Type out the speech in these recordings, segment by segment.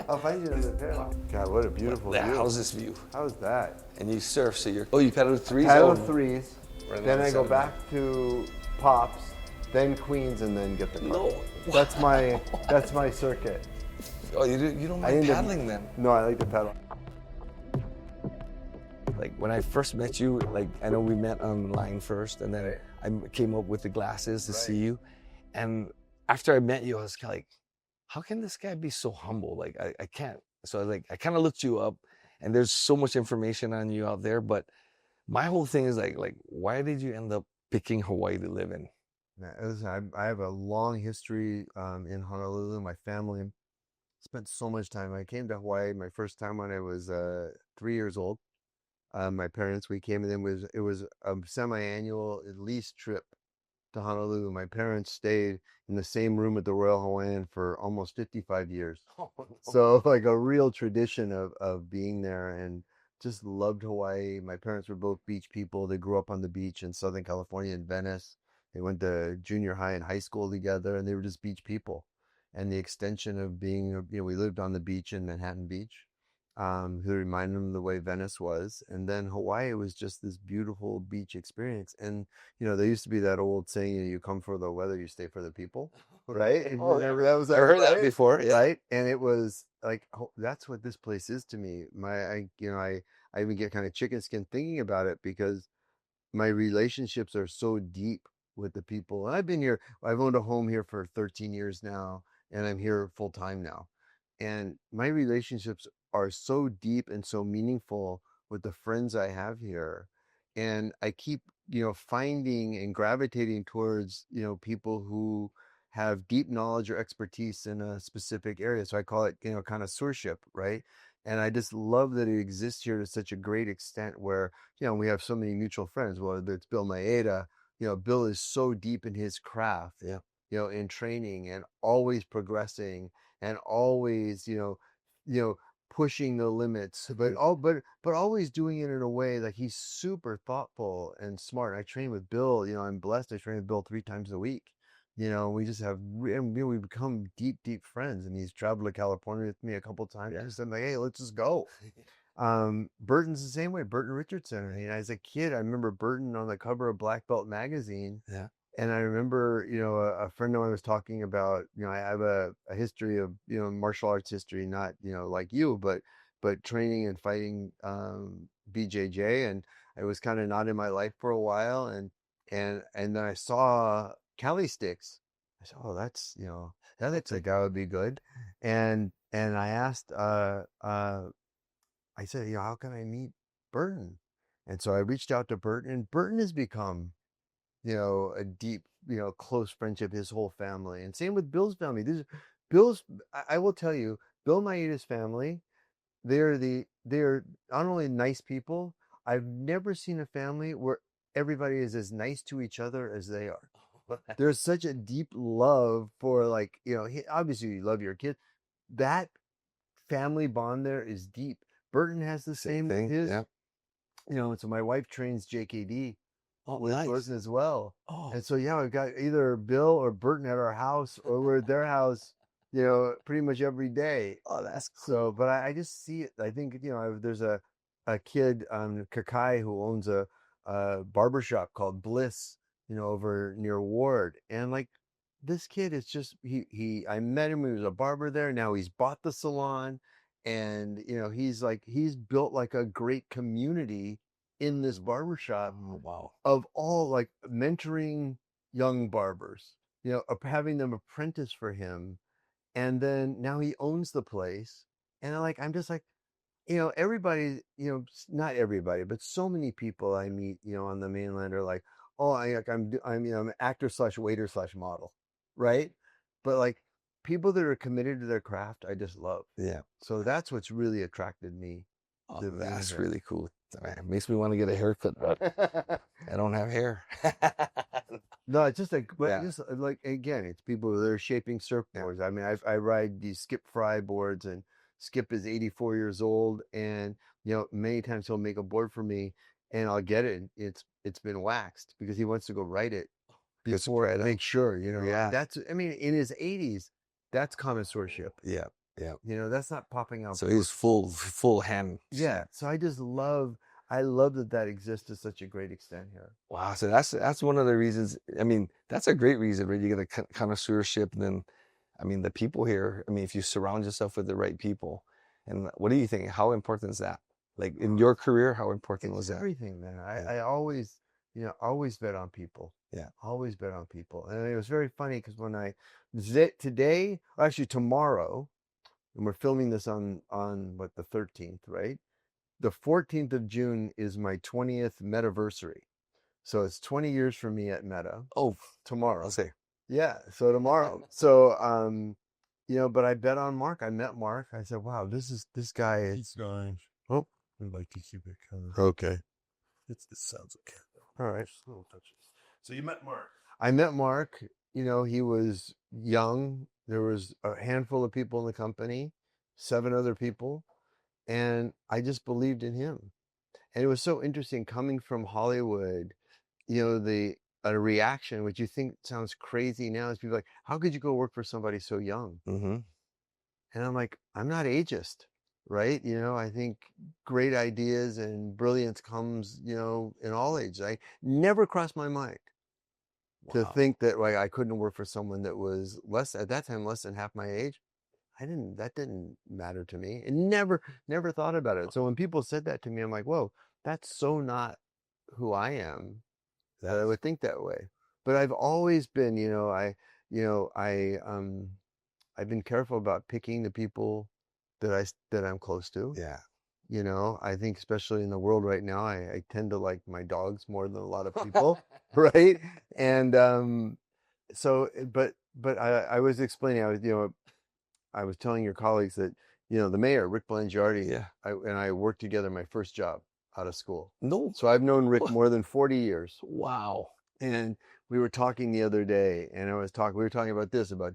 I'll find you another pair. God, what a beautiful view. How's this view? How's that? And you surf, so you're, you paddle threes? Paddle threes, Right then now, I go 7. back to Pops, then Queens, and then get the car. No. That's my circuit. Oh, you don't mind paddling then? No, I like to paddle. Like when I first met you, like I know we met online first, and then I came up with the glasses to see you. And after I met you, I was kind of like, how can this guy be so humble? Like I can't. So I kind of looked you up, and there's so much information on you out there. But my whole thing is like why did you end up picking Hawaii to live in? Listen, I have a long history in Honolulu. My family spent so much time. I came to Hawaii my first time when I was 3 years old. My parents, we came, and it was a semi-annual at least trip to Honolulu. My parents stayed in the same room at the Royal Hawaiian for almost 55 years. Oh, no. So like a real tradition of being there, and just loved Hawaii. My parents were both beach people. They grew up on the beach in Southern California in Venice. They went to junior high and high school together, and they were just beach people. And the extension of being, we lived on the beach in Manhattan Beach. Who reminded them of the way Venice was. And then Hawaii was just this beautiful beach experience. And, there used to be that old saying, you come for the weather, you stay for the people, right? Oh, Remember that was I heard that before, yeah. Right? And it was like, that's what this place is to me. I even get kind of chicken skin thinking about it, because my relationships are so deep with the people. And I've owned a home here for 13 years now, and I'm here full time now. And my relationships are so deep and so meaningful with the friends I have here. And I keep, finding and gravitating towards, people who have deep knowledge or expertise in a specific area. So I call it, kind of stewardship, right? And I just love that it exists here to such a great extent where, we have so many mutual friends. Whether it's Bill Maeda, Bill is so deep in his craft, in training, and always progressing, and always, pushing the limits, but always doing it in a way that he's super thoughtful and smart. I train with Bill, I'm blessed. I train with Bill 3 times a week. We just have, we become deep, deep friends, and he's traveled to California with me a couple times. Yeah. So I'm like, hey, let's just go. Burton's the same way. Burton Richardson. As a kid, I remember Burton on the cover of Black Belt magazine. Yeah. And I remember, a friend of mine was talking about, I have a history of, martial arts history, not, like you, but training and fighting BJJ. And I was kind of not in my life for a while. And then I saw Cali sticks. I said, oh, that's, that looks like that would be good. And I asked, I said, how can I meet Burton? And so I reached out to Burton, and Burton has become, a deep, close friendship, his whole family. And same with Bill's family. I will tell you, Bill Maeda's family, they're not only nice people. I've never seen a family where everybody is as nice to each other as they are. There's such a deep love for, obviously you love your kids. That family bond there is deep. Burton has the same thing. Yeah. So my wife trains JKD. Oh, with nice. Burton as well. Oh. And so, we've got either Bill or Burton at our house, or we're at their house, pretty much every day. Oh, that's cool. So, but I just see it. I think, there's a kid, Kakai, who owns a barber shop called Bliss, over near Ward. And like, this kid is just, I met him, he was a barber there. Now he's bought the salon, and, he's built like a great community in this barbershop. Oh, wow. Of all, like, mentoring young barbers, having them apprentice for him. And then now he owns the place. And I'm just like, everybody, not everybody, but so many people I meet, on the mainland are like, oh, I'm an actor / waiter / model. Right. But like, people that are committed to their craft, I just love. Yeah. So that's what's really attracted me. Oh, that's really cool. It makes me want to get a haircut, but I don't have hair. No, it's just again, it's people that are shaping surfboards. Yeah. I mean, I ride these Skip Fry boards, and Skip is 84 years old, and many times he'll make a board for me, and I'll get it. It's been waxed because he wants to go write it before I make sure. Yeah. That's, in his 80s, that's connoisseurship. Yeah. Yeah. You know, that's not popping out. So he's full hand. Yeah. So I love that exists to such a great extent here. Wow. So that's one of the reasons. I mean, that's a great reason, right? You get a connoisseurship, and then, I mean, the people here. I mean, if you surround yourself with the right people, and what do you think? How important is that? Like in your career, how important was that? Everything, man. Yeah. I always, always bet on people. Yeah. Always bet on people. And it was very funny because when today, actually tomorrow, and we're filming this on what, the 13th, right? The 14th of June is my 20th Metaversary. So it's 20 years for me at Meta. Oh, Tomorrow. I'll say. Yeah, so tomorrow. So but I bet on Mark. I met Mark. I said, wow, this guy is. Keep going. Oh, We'd like to keep it kind of. okay. It sounds okay though. All right. Just little touches. So you met Mark. I met Mark. He was young. There was a handful of people in the company, 7 other people, and I just believed in him. And it was so interesting coming from Hollywood, a reaction, which you think sounds crazy now, is people like, how could you go work for somebody so young? Mm-hmm. And I'm like, I'm not ageist, right? I think great ideas and brilliance comes, in all ages. I never crossed my mind to think that like I couldn't work for someone that was at that time less than half my age. That didn't matter to me, and never thought about it. So when people said that to me, I'm like, whoa, that's so not who I am, that I would think that way. But I've always been, I've been careful about picking the people that I'm close to. Yeah. I think especially in the world right now, I tend to like my dogs more than a lot of people, right? And but I was explaining, I was telling your colleagues that, the mayor, Rick Blangiardi, Yeah. and I worked together my first job out of school. No. So I've known Rick more than 40 years. Wow. And we were talking the other day, and we were talking about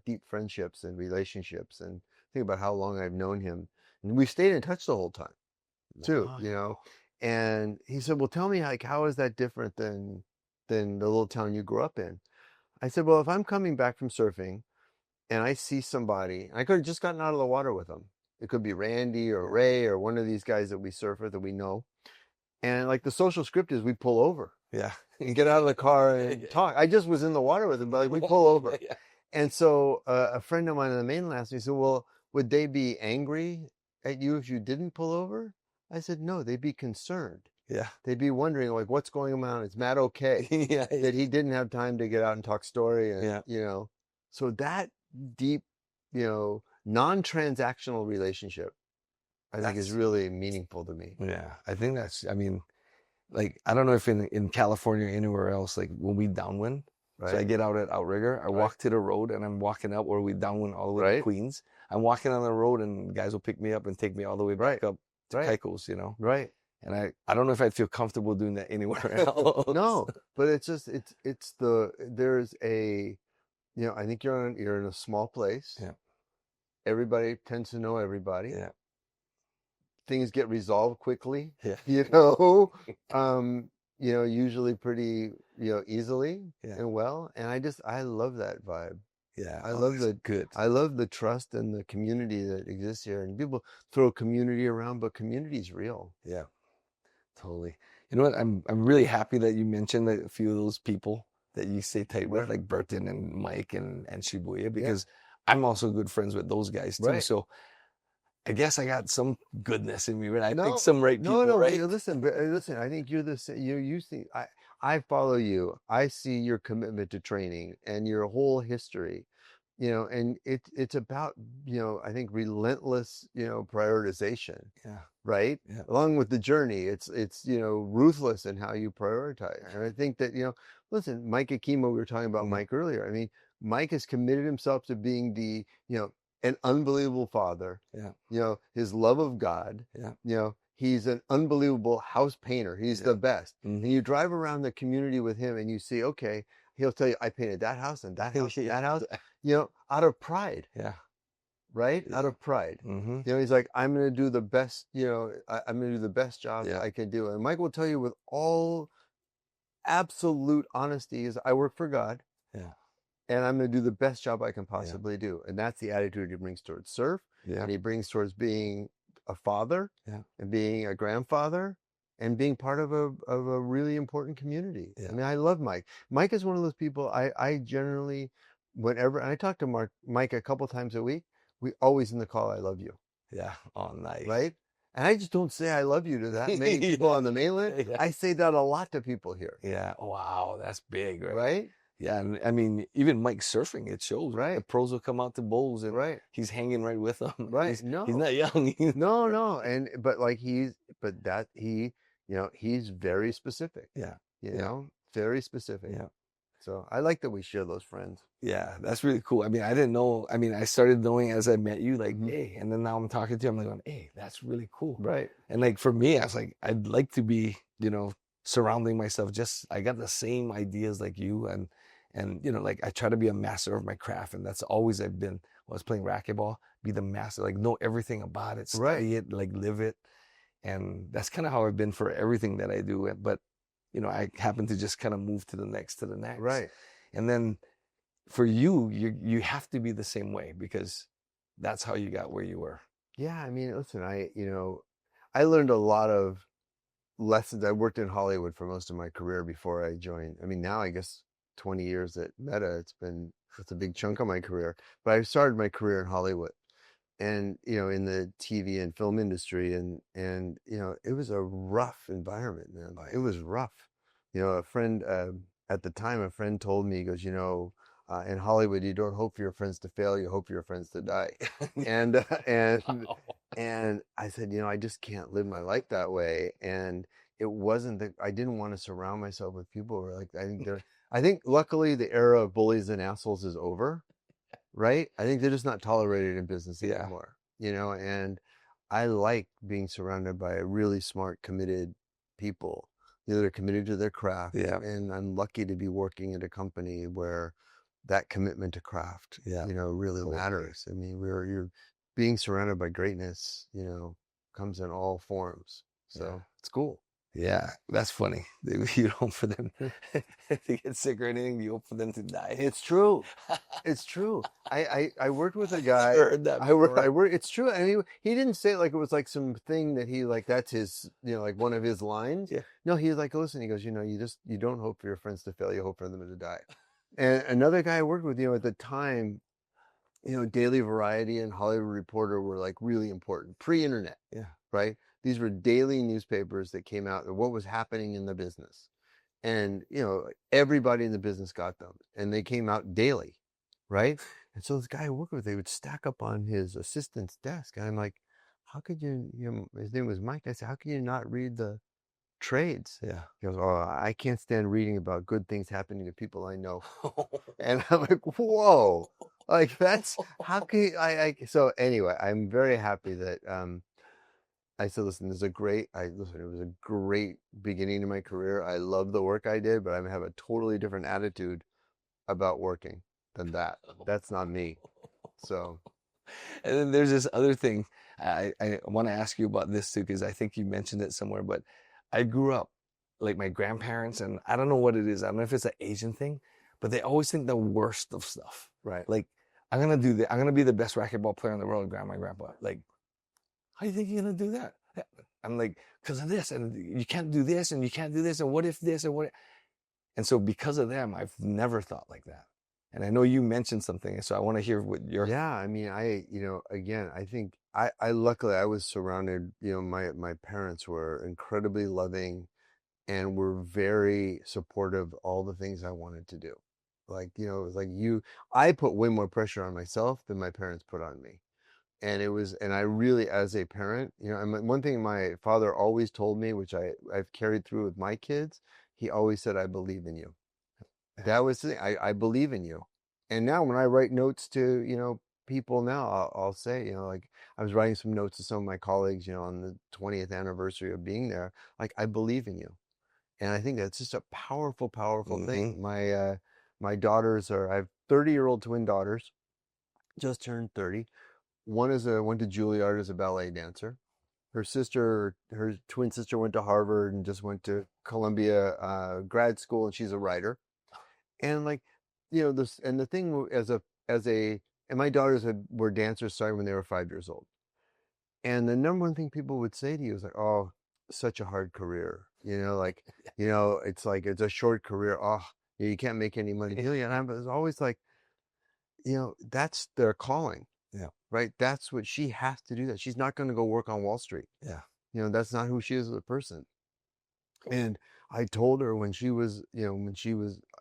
deep friendships and relationships, and think about how long I've known him. And we stayed in touch the whole time too, Wow. And he said, well, tell me, like, how is that different than the little town you grew up in? I said, well, if I'm coming back from surfing and I see somebody, I could have just gotten out of the water with them. It could be Randy or Ray or one of these guys that we surf with that we know. And like the social script is we pull over. Yeah. And get out of the car and talk. I just was in the water with him, but like we pull over. Yeah. And so a friend of mine on the mainland asked me, he said, well, would they be angry at you if you didn't pull over? I said, no, they'd be concerned. Yeah. They'd be wondering, like, what's going on? Is Matt okay? Yeah. That he didn't have time to get out and talk story. And, Yeah. So that deep, non-transactional relationship, I think is really meaningful to me. Yeah. I think I mean, like, I don't know if in California or anywhere else, like when we downwind, Right. so I get out at Outrigger, I walk to the road and I'm walking up, or we downwind all the way to Queens. I'm walking on the road and guys will pick me up and take me all the way back up to Keiko's, Right. And I don't know if I'd feel comfortable doing that anywhere else. No, but it's just, there's a, I think you're in a small place. Yeah. Everybody tends to know everybody. Yeah. Things get resolved quickly. Yeah. Usually pretty, easily Yeah. and well. And I love that vibe. Yeah. I love good. I love the trust and the community that exists here. And people throw community around, but community is real. Yeah. Totally. You know what? I'm really happy that you mentioned a few of those people that you stay tight with, like Burton and Mike and Shibuya, because I'm also good friends with those guys too. Right. So I guess I got some goodness in me, right? I picked some right people, no, right? Listen, I think you're you see, I follow you. I see your commitment to training and your whole history, and it's about, I think relentless, prioritization. Yeah. Right. Yeah. Along with the journey, it's ruthless in how you prioritize. And I think that, listen, Mike Akimo, we were talking about Mike earlier. I mean, Mike has committed himself to being an unbelievable father. Yeah. His love of God. Yeah. He's an unbelievable house painter. He's the best. Mm-hmm. And you drive around the community with him and you see, okay, he'll tell you, I painted that house and that house and that house, out of pride. Yeah. Right? Yeah. Out of pride. Mm-hmm. He's like, I'm going to do the best, I'm going to do the best job I can do. And Mike will tell you with all absolute honesty is I work for God. Yeah. and I'm going to do the best job I can possibly do. And that's the attitude he brings towards surf. Yeah. And he brings towards being a father Yeah. and being a grandfather and being part of a really important community. Yeah. I mean, I love Mike. Mike is one of those people I generally, whenever, and I talk to Mike a couple times a week, we always in the call, I love you. Yeah. Oh, nice. Right? And I just don't say I love you to that many people on the mainland. Yeah. I say that a lot to people here. Yeah. Wow. That's big, right? Right? Yeah. And I mean, even Mike surfing, it shows. Right. The pros will come out to bowls and Right. he's hanging right with them. Right. He's No. not young. No. And, but like he's very specific. Yeah. You know, very specific. Yeah. So I like that we share those friends. Yeah, that's really cool. I mean, I didn't know. I mean, I started knowing as I met you, like, Mhm. hey, and then now I'm talking to you. I'm like, going, hey, that's really cool. Right. And like for me, I was like, I'd like to be, surrounding myself. I got the same ideas like you, and like I try to be a master of my craft, and that's always I've been. When I was playing racquetball, be the master, like know everything about it, study it, like live it, and that's kind of how I've been for everything that I do. But I happen to just kind of move to the next. Right. And then for you have to be the same way because that's how you got where you were. Yeah. I mean, listen, I learned a lot of lessons. I worked in Hollywood for most of my career before I joined. I mean, now I guess 20 years at Meta, it's a big chunk of my career, but I started my career in Hollywood and, in the TV and film industry and, it was a rough environment, man. It was rough. A friend, at the time, a friend told me, he goes, in Hollywood, you don't hope for your friends to fail, you hope for your friends to die. and I said, I just can't live my life that way. And it wasn't that I didn't want to surround myself with people who are like, I think luckily the era of bullies and assholes is over, right? I think they're just not tolerated in business anymore, and I like being surrounded by really smart, committed people. They're committed to their craft. Yeah. And I'm lucky to be working at a company where that commitment to craft, really matters. I mean, you're being surrounded by greatness, comes in all forms. So it's cool. Yeah, that's funny. You don't hope for them to get sick or anything. You hope for them to die. It's true. It's true. I worked with a guy. Heard that I work. It's true. And he didn't say it like it was like some thing that he like that's his like one of his lines. Yeah. No, he's like, listen. He goes, you don't hope for your friends to fail. You hope for them to die. And another guy I worked with, at the time, Daily Variety and Hollywood Reporter were like really important pre-internet. Yeah. Right. These were daily newspapers that came out of what was happening in the business. And, everybody in the business got them and they came out daily. Right. And so this guy I worked with, they would stack up on his assistant's desk. And I'm like, how could you, his name was Mike. I said, how can you not read the trades? Yeah. He goes, oh, I can't stand reading about good things happening to people I know. And I'm like, whoa, like that's, how can so anyway, I'm very happy that, I said, listen, it was a great beginning to my career. I love the work I did, but I have a totally different attitude about working than that. That's not me. So. And then there's this other thing. I want to ask you about this too, because I think you mentioned it somewhere, but I grew up like my grandparents, and I don't know what it is. I don't know if it's an Asian thing, but they always think the worst of stuff. Right. Like, I'm going to be the best racquetball player in the world, grandma and grandpa. Like, how do you think you're going to do that? I'm like, because of this, and you can't do this, and you can't do this, and what if this, and what? And so because of them, I've never thought like that. And I know you mentioned something, so I want to hear what your... Yeah, I mean, again, I think luckily I was surrounded, my parents were incredibly loving and were very supportive of all the things I wanted to do. Like, it was like I put way more pressure on myself than my parents put on me. And I really, as a parent, and one thing my father always told me, which I've carried through with my kids, he always said, I believe in you. That was the thing. I believe in you. And now when I write notes to, people now, I'll say, like I was writing some notes to some of my colleagues, on the 20th anniversary of being there, like I believe in you. And I think that's just a powerful, powerful thing. My daughters I have 30-year-old twin daughters, just turned 30. One went to Juilliard as a ballet dancer. Her twin sister went to Harvard and just went to Columbia grad school, and she's a writer. And like you know, this, and the thing and my daughters were dancers starting when they were 5 years old. And the number one thing people would say to you is like, oh, such a hard career. You know, like, you know, it's like, it's a short career. Oh, you can't make any money doing it. And I was always like, you know, that's their calling. Yeah. Right. That's what she has to do. That she's not going to go work on Wall Street. Yeah. You know, that's not who she is as a person. And I told her when she was, you know,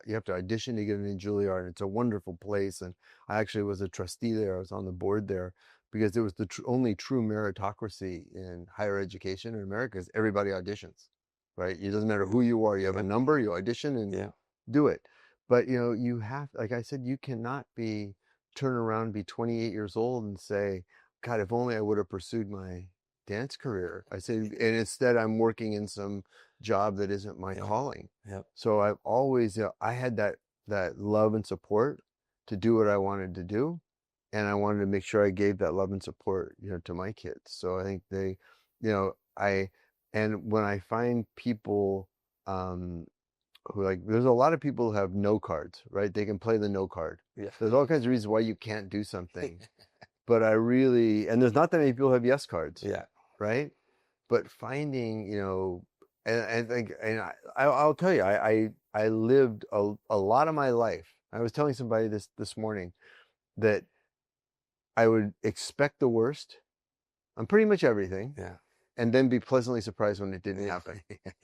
you have to audition to get into Juilliard, and it's a wonderful place. And I actually was a trustee there. I was on the board there because it was the only true meritocracy in higher education in America is everybody auditions, right? It doesn't matter who you are. You have a number, you audition and do it. But, you know, you have, like I said, you cannot turn around, be 28 years old and say, God, if only I would have pursued my dance career. I said, and instead I'm working in some job that isn't my calling. So I've always, I had that love and support to do what I wanted to do. And I wanted to make sure I gave that love and support, you know, to my kids. So I think they, you know, and when I find people, who like, there's a lot of people who have no cards, right? They can play the no card. Yeah. There's all kinds of reasons why you can't do something. But and there's not that many people who have yes cards. Yeah. Right. But finding, you know, and I'll tell you, I lived a lot of my life. I was telling somebody this morning that I would expect the worst on pretty much everything. Yeah. And then be pleasantly surprised when it didn't happen.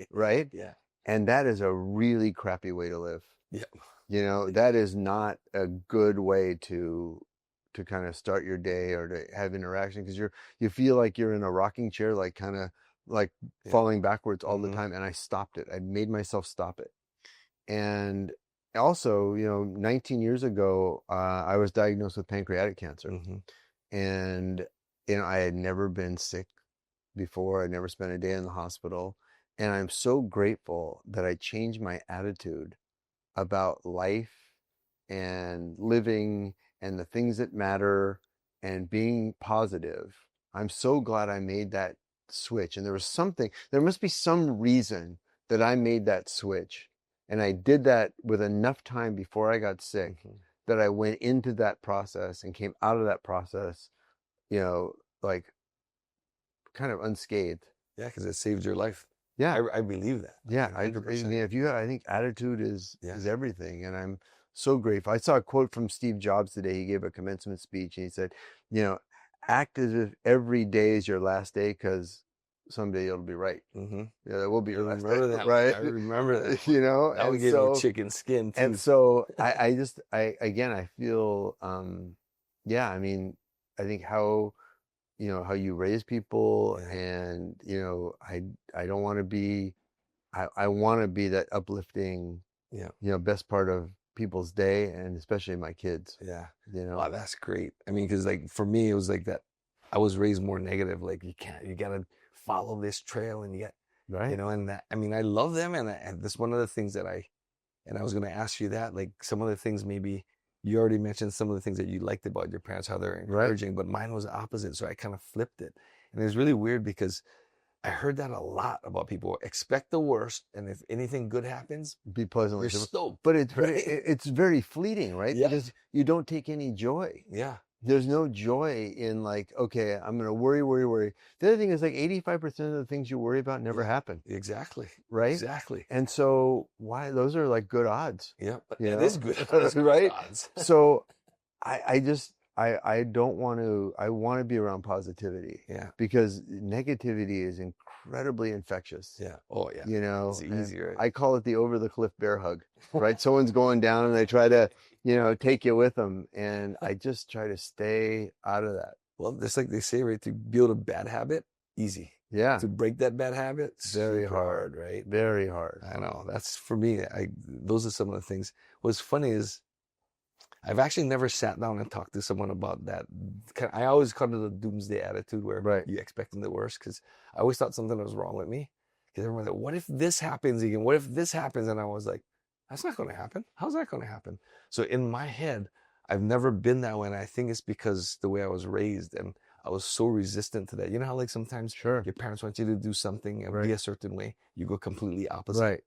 Right. Yeah. And that is a really crappy way to live. Yeah. You know, that is not a good way to kind of start your day or to have interaction, because you feel like you're in a rocking chair, like kind of like falling backwards all the time. And I stopped it. I made myself stop it. And also, you know, 19 years ago, I was diagnosed with pancreatic cancer. And, you know, I had never been sick before. I'd never spent a day in the hospital. And I'm so grateful that I changed my attitude about life and living and the things that matter and being positive. I'm so glad I made that switch. And there must be some reason that I made that switch. And I did that with enough time before I got sick that I went into that process and came out of that process, you know, like kind of unscathed. Yeah, because it saved your life. Yeah, I believe that. Yeah, I mean, I think attitude is everything, and I'm so grateful. I saw a quote from Steve Jobs today. He gave a commencement speech, and he said, you know, act as if every day is your last day, because someday it'll be right. Yeah, that will be your last day. That, right? I remember that. You know, that would give you chicken skin too. And so I feel, I mean, I think how you raise people, and, you know, I don't want to be, I want to be that uplifting, you know, best part of people's day, and especially my kids. Yeah. You know, wow, that's great. I mean, because like for me, it was like that. I was raised more negative. Like you gotta follow this trail, and you know, and that, I mean, I love them. And that's one of the things that I was going to ask you that, like some of the things, maybe you already mentioned some of the things that you liked about your parents, how they're encouraging, but mine was the opposite. So I kind of flipped it. And it was really weird because I heard that a lot about people. Expect the worst, and if anything good happens, be pleasantly stoked. But it's very fleeting, right? Yeah. Because you don't take any joy. Yeah. There's no joy in like, okay, I'm going to worry. The other thing is like 85% of the things you worry about never happen. Exactly. Right? Exactly. And so those are like good odds. Yeah. It is good odds. Right? Odds. So I don't want to, I want to be around positivity. Yeah. Because negativity is incredibly infectious. Yeah. Oh yeah. You know, it's easy, right? I call it the over the cliff bear hug, right? Someone's going down and they try to, you know, take you with them. And I just try to stay out of that. Well, just like they say, right? To build a bad habit, easy. Yeah. To break that bad habit, very hard, right? Very hard. I know. That's for me. Those are some of the things. What's funny is I've actually never sat down and talked to someone about that. I always call it the doomsday attitude, where you're expecting the worst, because I always thought something was wrong with me. Because everyone's like, what if this happens again? What if this happens? And I was like, that's not going to happen. How's that going to happen? So in my head, I've never been that way. And I think it's because the way I was raised, and I was so resistant to that. You know how like sometimes your parents want you to do something and be a certain way. You go completely opposite. Right.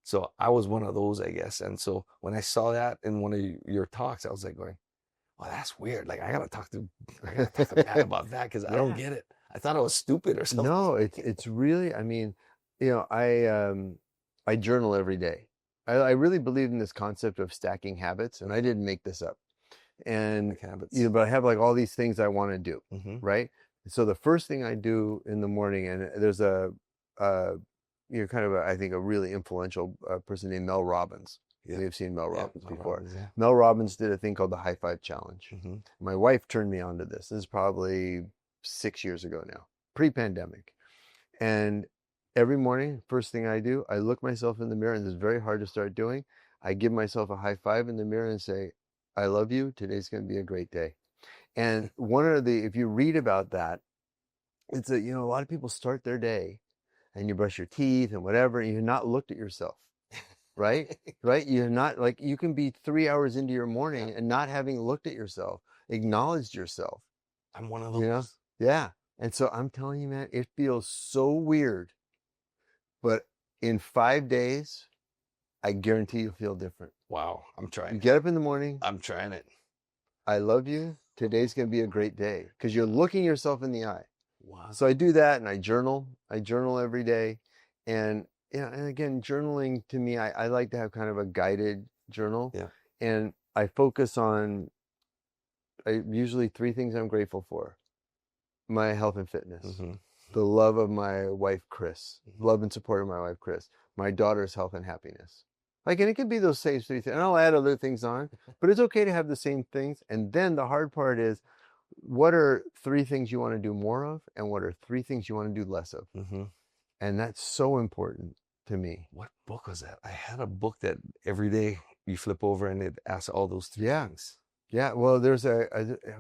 So I was one of those, I guess. And so when I saw that in one of your talks, I was like going, well, that's weird. Like I gotta talk to Matt about that because I don't Yeah. get it. I thought I was stupid or something. No, it's really, I mean, I journal every day. I really believe in this concept of stacking habits, and I didn't make this up. And Like habits. but I have like all these things I want to do, Mm-hmm. right? So the first thing I do in the morning, and there's kind of I think a really influential person named Mel Robbins. Yeah. You've seen Mel Yeah, Robbins Mel before. Robbins, yeah. Mel Robbins did a thing called the High Five Challenge. Mm-hmm. My wife turned me on to this. This is probably 6 years ago now, pre-pandemic. And every morning, first thing I do, I look myself in the mirror, and this is very hard to start doing. I give myself a high five in the mirror and say, I love you. Today's going to be a great day. And if you read about that, it's a lot of people start their day and you brush your teeth and whatever, and you've not looked at yourself, right? Right? You're not like, you can be 3 hours into your morning and not having looked at yourself, acknowledged yourself. I'm one of those. You know? Yeah. And so I'm telling you, man, it feels so weird, but in 5 days, I guarantee you'll feel different. Wow, I'm trying. You get up in the morning. I'm trying it. I love you. Today's going to be a great day because you're looking yourself in the eye. Wow. So I do that, and I journal. I journal every day. And and again, journaling to me, I like to have kind of a guided journal. Yeah. And I focus on usually 3 things I'm grateful for. My health and fitness. Mm-hmm. The love of my wife, Chris. Mm-hmm. Love and support of my wife, Chris. My daughter's health and happiness. Like, and it can be those same 3 things. And I'll add other things on, but it's okay to have the same things. And then the hard part is, what are 3 things you want to do more of? And what are 3 things you want to do less of? Mm-hmm. And that's so important to me. What book was that? I had a book that every day you flip over and it asks all those 3 things. Yeah. Well, there's I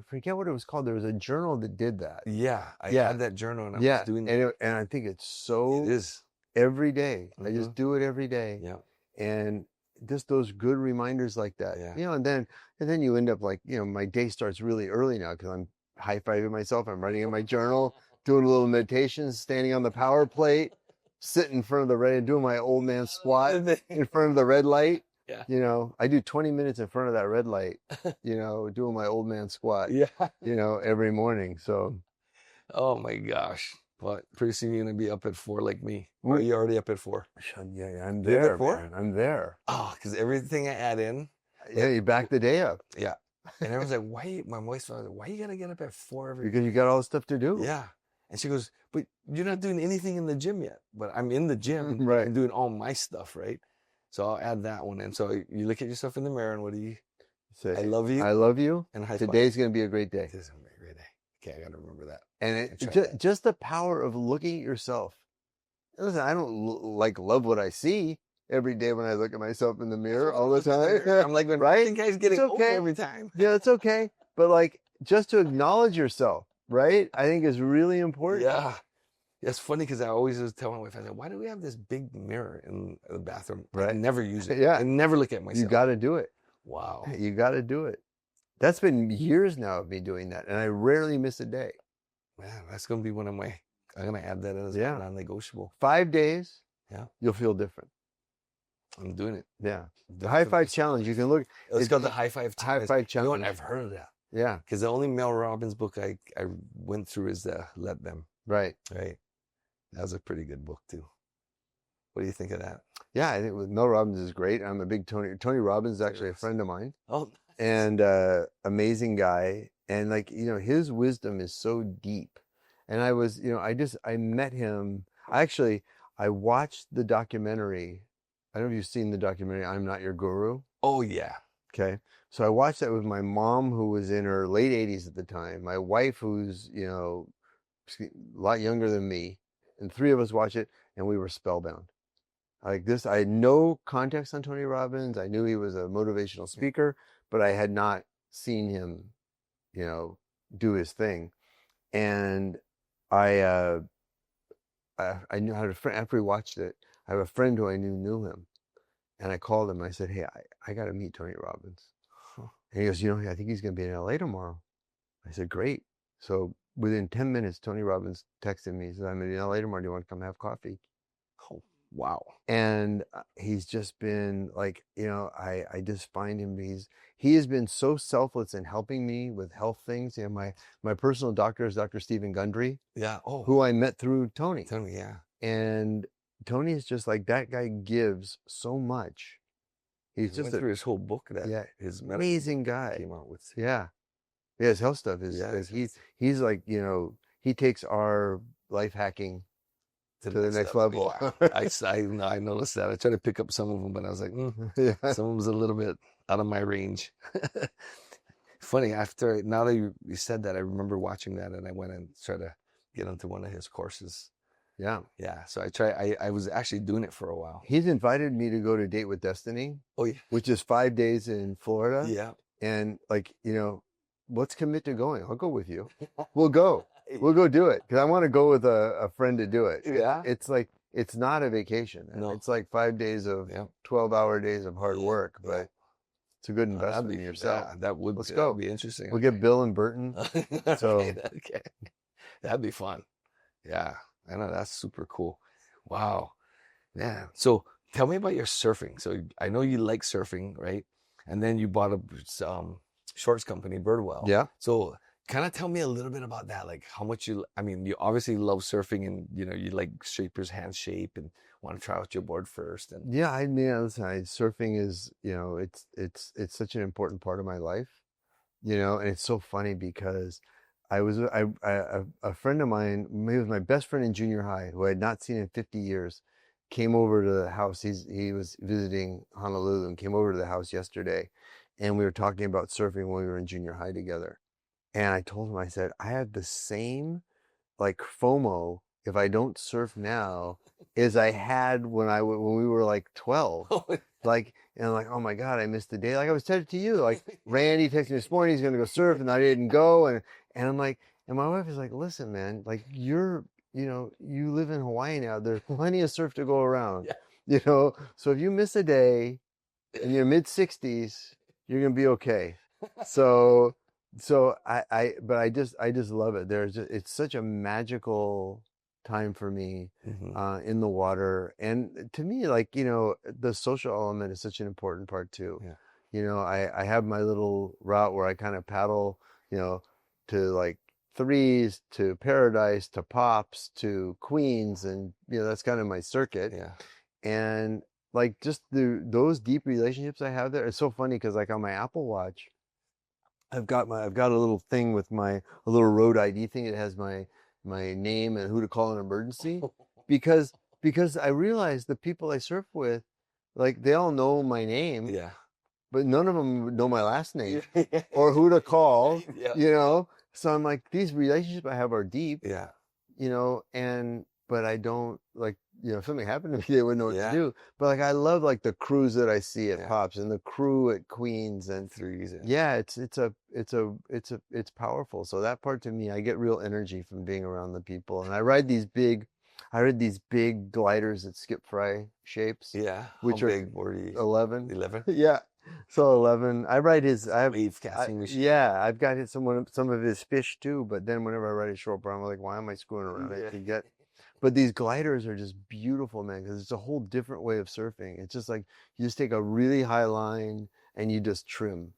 forget what it was called. There was a journal that did that. Yeah. I had that journal and I was doing that. And I think it's so, it is. Every day. Mm-hmm. I just do it every day. Yeah. And just those good reminders like that. Yeah. And then you end up like, my day starts really early now because I'm high-fiving myself. I'm writing in my journal, doing a little meditation, standing on the power plate, sitting in front of the red, doing my old man squat in front of the red light. Yeah. I do 20 minutes in front of that red light, doing my old man squat, Yeah. every morning. So. Oh my gosh. But pretty soon you're going to be up at 4 like me. Or are you already up at 4? Yeah, I'm You're there, at 4? man. I'm there. Oh, because everything I add in. Yeah, you back the day up. Yeah. And everyone's like, my wife was like, why you got to get up at 4 every day? Because you got all the stuff to do. Yeah. And she goes, but you're not doing anything in the gym yet. But I'm in the gym right. and doing all my stuff, right? So I'll add that one in. So you look at yourself in the mirror and what do you say? I love you. I love you. And high Today's going to be a great day. Today's going to be a great day. Okay, I got to remember that. And just the power of looking at yourself. Listen, I don't love what I see every day when I look at myself in the mirror all the time. I'm like, right? The guy's getting okay every time. Yeah, it's okay. But like, just to acknowledge yourself, right? I think is really important. Yeah. It's funny because I always tell my wife, I said, why do we have this big mirror in the bathroom? Right. I never use it. Yeah. I never look at myself. You got to do it. Wow. You got to do it. That's been years now of me doing that. And I rarely miss a day. Man, that's going to be one of my, I'm going to add that as a non-negotiable. 5 days. Yeah. You'll feel different. I'm doing it. Yeah. The high five challenge. You can look. It's called the high five challenge. High five challenge. You know what? I've heard of that. Yeah. Because the only Mel Robbins book I went through is Let Them. Right. Right. That was a pretty good book too. What do you think of that? Yeah, I think Mel Robbins is great. I'm a big Tony Robbins is actually a friend of mine. Oh. And amazing guy. And like, his wisdom is so deep. And I was, I met him. I watched the documentary. I don't know if you've seen the documentary, I'm Not Your Guru. Oh, yeah. Okay. So I watched that with my mom, who was in her late 80s at the time, my wife, who's, a lot younger than me, and 3 of us watched it, and we were spellbound. Like this, I had no context on Tony Robbins. I knew he was a motivational speaker, but I had not seen him, do his thing. And I knew how to, after we watched it, I have a friend who I knew him. And I called him and I said, hey, I got to meet Tony Robbins. And he goes, I think he's going to be in LA tomorrow. I said, great. So within 10 minutes, Tony Robbins texted me. He said, I'm in LA tomorrow. Do you want to come have coffee? Oh. Wow. And he's just been like, I just find him, he has been so selfless in helping me with health things. My personal doctor is Dr. Stephen Gundry, Yeah. Oh, who I met through Tony. Tony. Yeah. And Tony is just like, that guy gives so much. He's just went through his whole book that his amazing guy came out with. Yeah, his health stuff is he's like, he takes our life hacking to the next level. I noticed that. I tried to pick up some of them, but I was like, some of them's a little bit out of my range. Funny, now that you said that, I remember watching that, and I went and tried to get onto one of his courses. Yeah. Yeah. So I was actually doing it for a while. He's invited me to go to Date with Destiny. Oh, yeah. Which is 5 days in Florida. Yeah. And like, let's commit to going. I'll go with you. We'll go. We'll go do it. Cause I want to go with a friend to do it. Yeah. It's like, it's not a vacation. No. It's like 5 days of 12-hour days of hard work, but it's a good investment in yourself. Yeah, let's go. That'd be interesting. We'll get Bill and Burton. So okay. That'd be fun. Yeah. I know, that's super cool. Wow. Yeah. So tell me about your surfing. So I know you like surfing, right? And then you bought a shorts company, Birdwell. Yeah. So kind of tell me a little bit about that. Like how much you obviously love surfing, and you like shapers hand shape and want to try out your board first. And yeah, I mean, listen, surfing is, it's such an important part of my life, and it's so funny because a friend of mine, he was my best friend in junior high, who I had not seen in 50 years, came over to the house. He was visiting Honolulu and came over to the house yesterday, and we were talking about surfing when we were in junior high together. And I told him, I said, I have the same like FOMO if I don't surf now as I had when we were like 12. Like, and like, oh my God, I missed the day. Like I was telling to you, like Randy texted me this morning, he's going to go surf, and I didn't go. And I'm like, and my wife is like, listen, man, like you live in Hawaii now. There's plenty of surf to go around, So if you miss a day in your mid 60s, you're going to be okay. So I just love it. It's such a magical time for me in the water. And to me, like, the social element is such an important part too. Yeah. I have my little route where I kind of paddle, to like Threes, to Paradise, to Pops, to Queens. And, that's kind of my circuit. Yeah. And like just those deep relationships I have there. It's so funny because like on my Apple Watch, I've got a little thing with a little road ID thing. It has my name and who to call in an emergency, because I realize the people I surf with, like they all know my name, but none of them know my last name or who to call, So I'm like, these relationships I have are deep, but I don't like, if something happened to me, they wouldn't know what to do. But like, I love like the crews that I see at Pops and the crew at Queens and Threes. It's powerful. So that part to me, I get real energy from being around the people. And I ride these big gliders that Skip Fry shapes. Yeah. Which How are big were you? 11. 11? Yeah. So 11. I ride wave casting machine. Yeah, I've got some of his fish too. But then whenever I ride a short board, I'm like, why am I screwing around? I can get. But these gliders are just beautiful, man, because it's a whole different way of surfing. It's just like you just take a really high line and you just trim.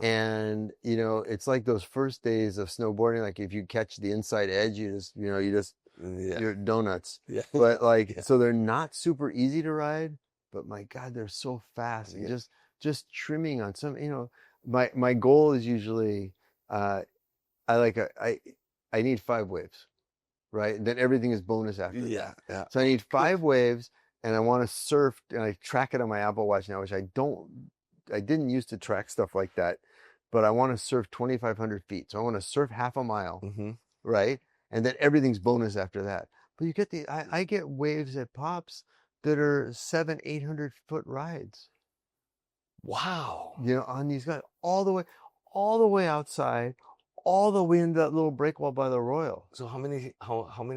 And, it's like those first days of snowboarding. Like if you catch the inside edge, you're donuts. Yeah. But like, so they're not super easy to ride, but my God, they're so fast. And just trimming on some, my goal is usually, I need 5 waves. Right. And then everything is bonus after that. Yeah. So I need 5 waves, and I want to surf, and I track it on my Apple Watch now, which I didn't used to track stuff like that, but I want to surf 2,500 feet. So I want to surf half a mile. Right. And then everything's bonus after that. But you get I get waves at Pops that are 700-800 foot rides. Wow. On these guys all the way outside, all the way into that little break wall by the Royal. So how many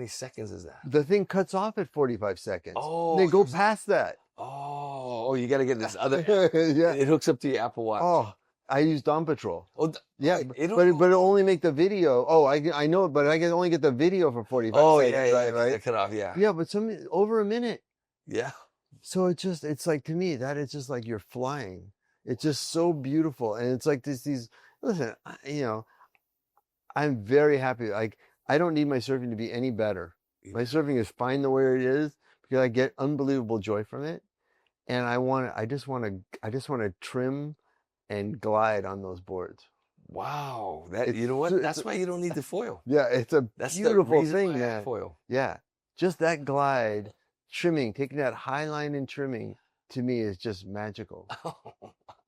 seconds is that? The thing cuts off at 45 seconds. Oh, they go past that. Oh, you got to get this other. Yeah, it hooks up to your Apple Watch. Oh, I use Dawn Patrol. Oh, yeah, but it'll only make the video. Oh, I know, but I can only get the video for 45 seconds. Right. Cut off. Yeah. Yeah, but over a minute. Yeah. So it's like, to me, that is just like you're flying. It's just so beautiful. And it's like listen, I'm very happy. Like, I don't need my surfing to be any better. My surfing is fine the way it is because I get unbelievable joy from it. And I just want to trim and glide on those boards. Wow. That, It's you know what? That's why you don't need the foil. Yeah, it's a That's the beautiful reason thing, why I have man. foil. Yeah. Just that glide, trimming, taking that high line and trimming, to me is just magical.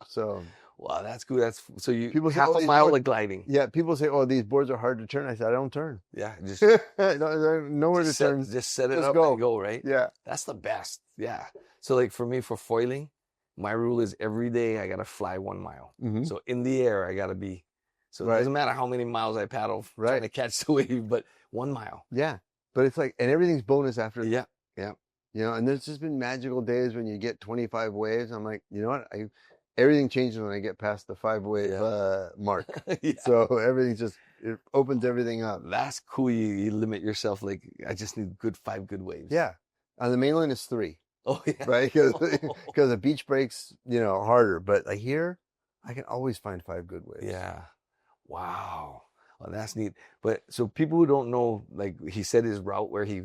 So Wow, that's good. That's so you people say, half "Oh, a these mile boards-" of gliding. Yeah, people say, "Oh, these boards are hard to turn." I said, "I don't turn. Yeah, just Nowhere to turn. just set it Just up go." and go, right? Yeah. That's the best. Yeah. So like for me, for foiling, my rule is every day I gotta fly 1 mile. Mm-hmm. So in the air, I gotta be. So it Right. doesn't matter how many miles I paddle trying Right. to catch the wave, but 1 mile. Yeah. But it's like, and everything's bonus after that. Yeah. Yeah. And there's just been magical days when you get 25 waves. I'm like, you know what? Everything changes when I get past the 5-wave mark. Yeah. So it opens everything up. That's cool. You limit yourself. Like I just need 5 good waves. Yeah. On the mainland, it's 3. Oh yeah. Right? Because the beach breaks, harder. But like here, I can always find 5 good waves. Yeah. Wow. Well, that's neat. But so people who don't know, like he said his route where he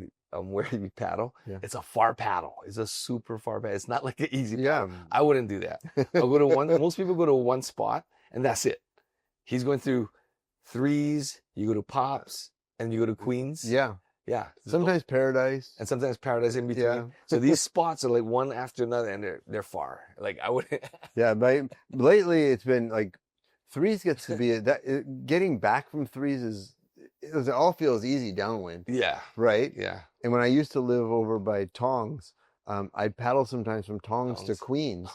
paddle, it's a far paddle. It's a super far paddle. It's not like an easy paddle. I wouldn't do that. I'll go to most people go to one spot and that's it. He's going through 3s, you go to pops, and you go to queens. Yeah. Yeah. Sometimes paradise. And sometimes paradise in between. Yeah. So these spots are like one after another and they're far. Like I would Yeah, but lately it's been like 3s gets to be getting back from 3s it all feels easy downwind. Yeah. Right? Yeah. And when I used to live over by Tongs, I'd paddle sometimes from Tongs to Queens,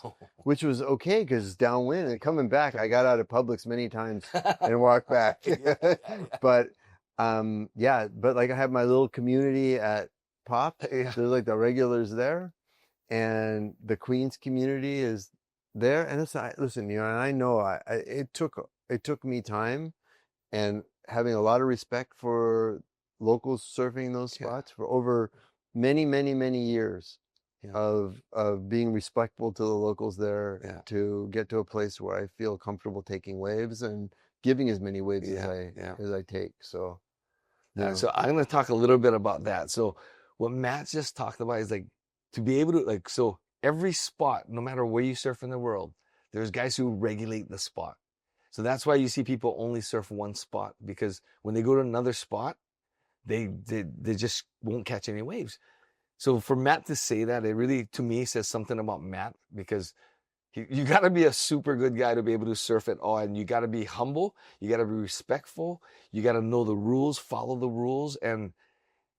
which was okay because it's downwind. And coming back, I got out of Publix many times and walked back. But but like I have my little community at Pop. There's like the regulars there, and the Queens community is there. And listen, and I know it took me time and having a lot of respect for locals surfing those spots for over many, many, many years of being respectful to the locals there to get to a place where I feel comfortable taking waves and giving as many waves as I take. So, so I'm going to talk a little bit about that. So what Matt just talked about is like to be able to so every spot, no matter where you surf in the world, there's guys who regulate the spot. So that's why you see people only surf one spot, because when they go to another spot, they just won't catch any waves. So for Matt to say that, it really, to me, says something about Matt, because you got to be a super good guy to be able to surf at all. And you got to be humble. You got to be respectful. You got to know the rules, follow the rules. And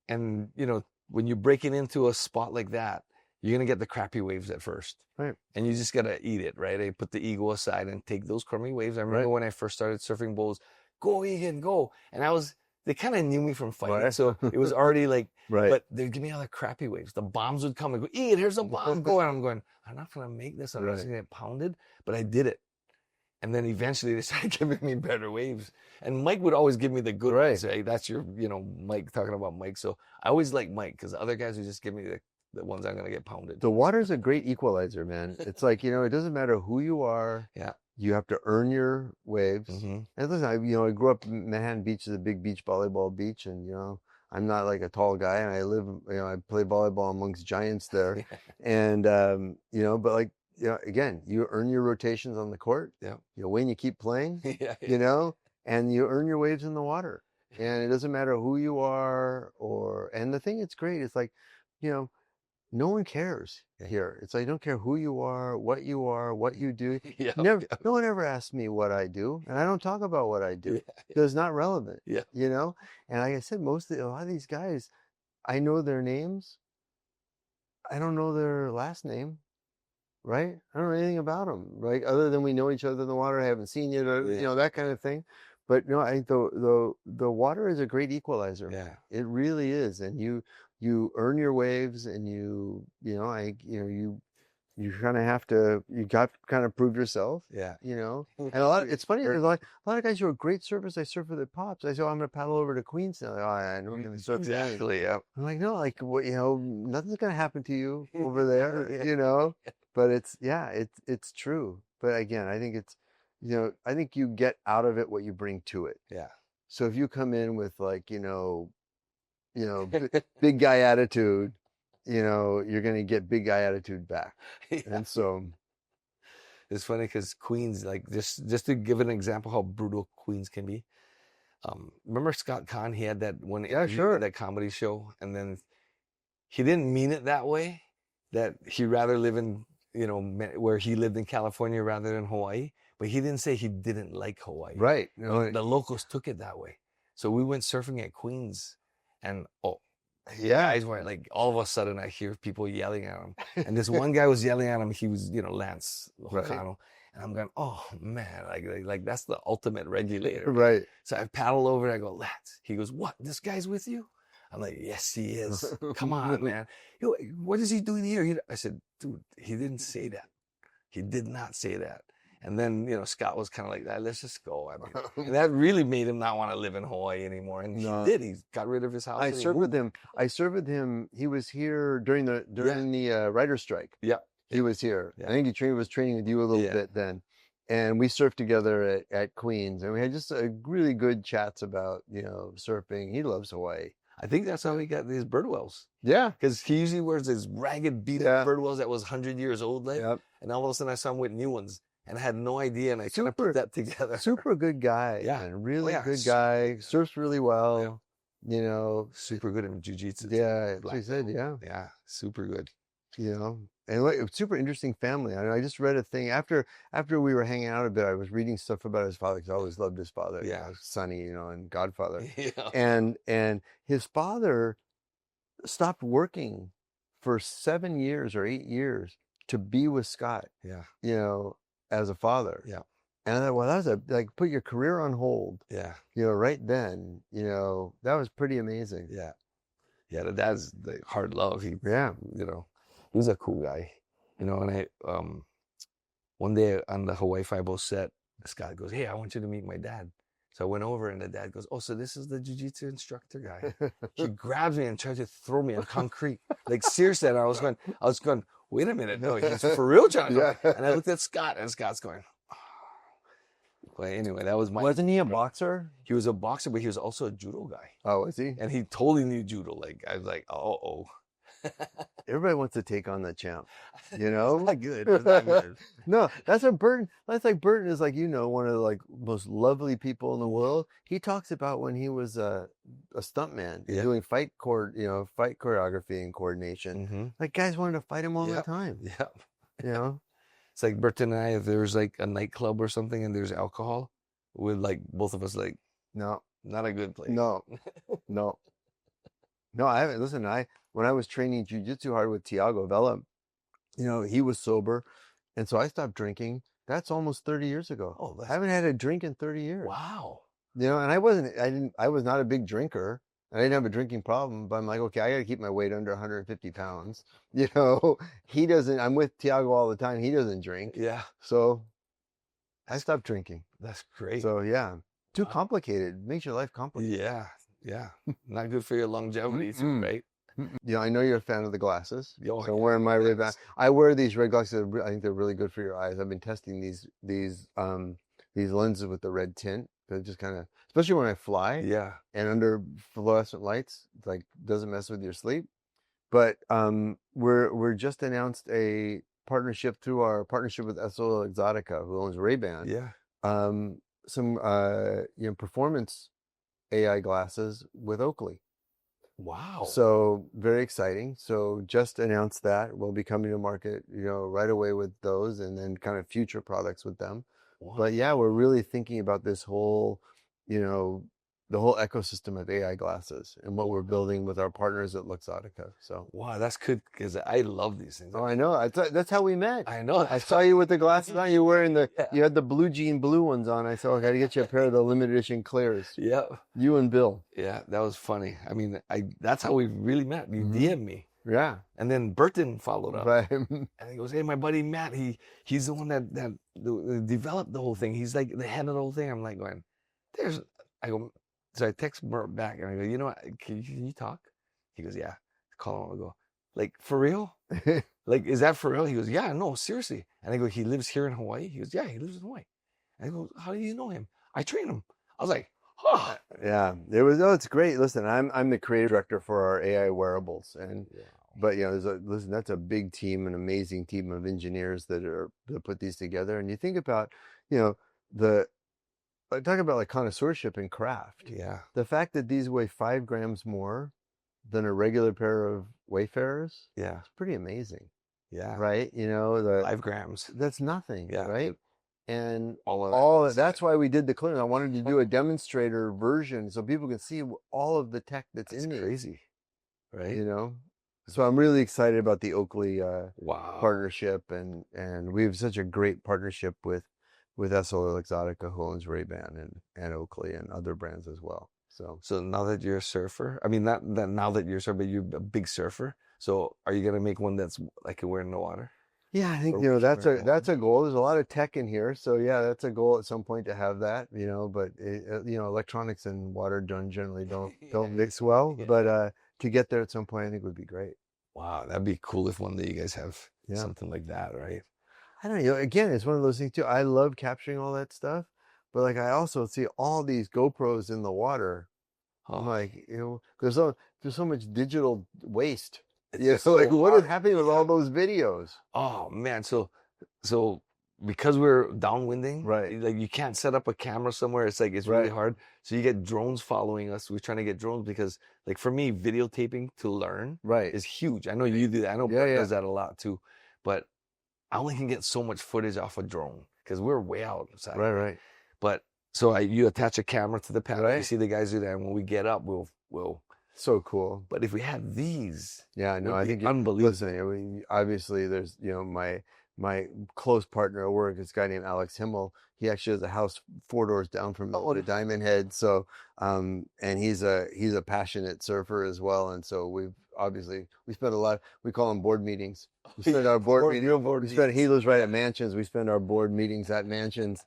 when you're breaking into a spot like that, you're going to get the crappy waves at first. Right. And you just got to eat it, right? I put the ego aside and take those crummy waves. I remember when I first started surfing bowls, go Egan, go. And they kind of knew me from fighting. Right. So it was already like, but they'd give me all the crappy waves. The bombs would come and go, Ian, here's a bomb. Go. And I'm going, I'm not going to make this. I'm not going to get pounded. But I did it. And then eventually they started giving me better waves. And Mike would always give me the good ones. Right? That's your, Mike, talking about Mike. So I always like Mike, because the other guys would just give me the ones I'm going to get pounded. The water's a great equalizer, man. It's like, it doesn't matter who you are. Yeah. You have to earn your waves. Mm-hmm. And listen, I grew up in Manhattan Beach, is a big beach volleyball beach, and I'm not like a tall guy, and I play volleyball amongst giants there, and but like again, you earn your rotations on the court. Yeah. You win, you keep playing. And you earn your waves in the water, and it doesn't matter who you are and the thing that's great is like, no one cares here. It's like, I don't care who you are, what you do. No one ever asks me what I do, and I don't talk about what I do because it's not relevant. And like I said, a lot of these guys, I know their names. I don't know their last name, right? I don't know anything about them, right? Other than we know each other in the water. I haven't seen you, that kind of thing. But I think the water is a great equalizer. Yeah, it really is, and you earn your waves, and you you kind of have to, you got to kind of prove yourself, Yeah. you know. And it's funny, there's a lot of guys who are great surfers. I surf with the pops. I say, oh, I'm going to paddle over to Queens now. Oh, I know I'm going to surf. Exactly. Yeah. I'm like, no, like what, you know, nothing's going to happen to you over there, you know. But it's true. But again, I think it's, you know, I think you get out of it what you bring to it. Yeah. So if you come in with like, big guy attitude, you know, you're going to get big guy attitude back. Yeah. And so it's funny because Queens, like just to give an example how brutal Queens can be. Remember Scott Caan? He had that one, that comedy show, and then he didn't mean it that way. That he'd rather live in, you know, where he lived in California rather than Hawaii. But he didn't say he didn't like Hawaii. Right. No, the locals took it that way. So we went surfing at Queens, and guys were like, all of a sudden I hear people yelling at him. And this one guy was yelling at him. He was, you know, Lance Hocano. Right. And I'm going, oh man, like that's the ultimate regulator. Right. So I paddle over and I go, Lance. He goes, what? This guy's with you? I'm like, yes, he is. Come on, man. What is he doing here? I said, dude, he didn't say that. He did not say that. And then, you know, Scott was kind of like, let's just go. I mean, and that really made him not want to live in Hawaii anymore. And he did. He got rid of his house. I served with him. He was here during the writer's strike. Yeah. He was here. Yeah. I think he was training with you a little bit then. And we surfed together at Queens. And we had just really good chats about, you know, surfing. He loves Hawaii. I think that's how he got these birdwells. Yeah. Because he usually wears these ragged, beat-up birdwells that was 100 years old. Like, and all of a sudden I saw him with new ones. And I had no idea, and I kind of put that together. Super good guy. Yeah. And really good guy. Surfs really well. Yeah. You know. Super good in Jiu-Jitsu. Yeah. Like he said, yeah. Yeah. Super good. You know. And super interesting family. I just read a thing after we were hanging out a bit. I was reading stuff about his father because I always loved his father. Yeah. You know, Sonny, you know, and Godfather. Yeah. And his father stopped working for 7 years or 8 years to be with Scott. Yeah. You know, as a father. Yeah. And I thought, well, that was put your career on hold. Yeah. You know, right then, you know, that was pretty amazing. Yeah. Yeah. The dad's the hard love. You know, he was a cool guy. You know, and I, one day on the Hawaii Five-0 set, Scott goes, hey, I want you to meet my dad. So I went over and the dad goes, oh, so this is the jiu-jitsu instructor guy. He grabs me and tries to throw me on concrete. Like seriously, and I was going, wait a minute, no, he's for real trying to. And I looked at Scott, and Scott's going, oh. But anyway, that was my. Wasn't he a boxer? He was a boxer, but he was also a judo guy. Oh, was he? And he totally knew judo. Like I was like, oh. Everybody wants to take on the champ, you know. Not good. It's not good. No, that's what Burton. That's like Burton is like, you know, one of the like most lovely people in the world. He talks about when he was a stuntman doing fight choreography and coordination. Mm-hmm. Like guys wanted to fight him all the time. Yeah, you know. It's like Burton and I. If there's like a nightclub or something and there's alcohol, we're like both of us like, no, not a good place. No, I haven't. Listen, when I was training jiu-jitsu hard with Tiago Vela, you know, he was sober. And so I stopped drinking. That's almost 30 years ago. Oh, I haven't had a drink in 30 years. Wow. You know, and I was not a big drinker. I didn't have a drinking problem, but I'm like, okay, I got to keep my weight under 150 pounds. You know, I'm with Tiago all the time. He doesn't drink. Yeah. So I stopped drinking. That's great. So yeah, too complicated. Makes your life complicated. Yeah. Not good for your longevity, right? You know, I know you're a fan of the glasses. Oh, so I'm wearing my red glasses. I wear these red glasses. I think they're really good for your eyes. I've been testing these lenses with the red tint. They're just kind of, especially when I fly. Yeah. And under fluorescent lights, like doesn't mess with your sleep. But we're just announced a partnership through our partnership with SO Exotica, who owns Ray-Ban. Yeah. Some performance AI glasses with Oakley. Wow. So very exciting. So just announced that we'll be coming to market, you know, right away with those and then kind of future products with them. Wow. But yeah, we're really thinking about this whole, you know, the whole ecosystem of AI glasses and what we're building with our partners at Luxottica. So wow, that's good because I love these things. Oh, I know. That's how we met. I know. I saw you with the glasses on. You wearing you had the blue jean blue ones on. I said, I got to get you a pair of the limited edition clears. Yeah. You and Bill. Yeah, that was funny. I mean, that's how we really met. You DM'd me. Yeah. And then Burton followed up. Right. And he goes, hey, my buddy Matt, he's the one that developed the whole thing. He's like the head of the whole thing. I'm like going, I go, so I text Bert back and I go, you know what, can you talk? He goes, yeah. Call him. I go, like, for real? Like, is that for real? He goes, yeah, no, seriously. And I go, he lives here in Hawaii? He goes, yeah, he lives in Hawaii. And I go, how do you know him? I train him. I was like, oh. Yeah, it's great. Listen, I'm the creative director for our AI wearables, and but listen, that's a big team, an amazing team of engineers that put these together. And you think about, talk about like connoisseurship in craft. Yeah. The fact that these weigh 5 grams more than a regular pair of Wayfarers. Yeah. It's pretty amazing. Yeah. Right. The 5 grams. That's nothing. Yeah. Right. And all of that's why we did the clearance. I wanted to do a demonstrator version so people can see all of the tech that's in these. Crazy, right? So I'm really excited about the Oakley wow partnership, and we have such a great partnership with SL Exotica, who owns Ray-Ban and Oakley and other brands as well. So now that you're a surfer, I mean, not that now that you're a surfer, but you're a big surfer. So are you gonna make one that's like you wear in the water? Yeah, I think that's a goal. There's a lot of tech in here, so yeah, that's a goal at some point to have that. But electronics and water generally don't mix well. Yeah. But to get there at some point, I think would be great. Wow, that'd be cool if one day you guys have something like that, right? I don't know. Again, it's one of those things too. I love capturing all that stuff, but like I also see all these GoPros in the water. I'm like, there's so much digital waste. Yeah, so like what is happening with all those videos? Oh man, so because we're downwinding, right? Like you can't set up a camera somewhere. It's like it's really hard. So you get drones following us. We're trying to get drones because, like, for me, videotaping to learn is huge. I know you do that. I know Bert does that a lot too, but I only can get so much footage off a drone because we're way outside. Right. But so you attach a camera to the panel. You see the guys do that, and when we get up, we'll. So cool. But if we had these, I think unbelievable. Listen, I mean, obviously there's my close partner at work, this guy named Alex Himmel. He actually has a house 4 doors down from the Diamond Head. So and he's a passionate surfer as well. And so we spend a lot. We call them board meetings. We spend our board meetings. He lives right at mansions. We spend our board meetings at mansions.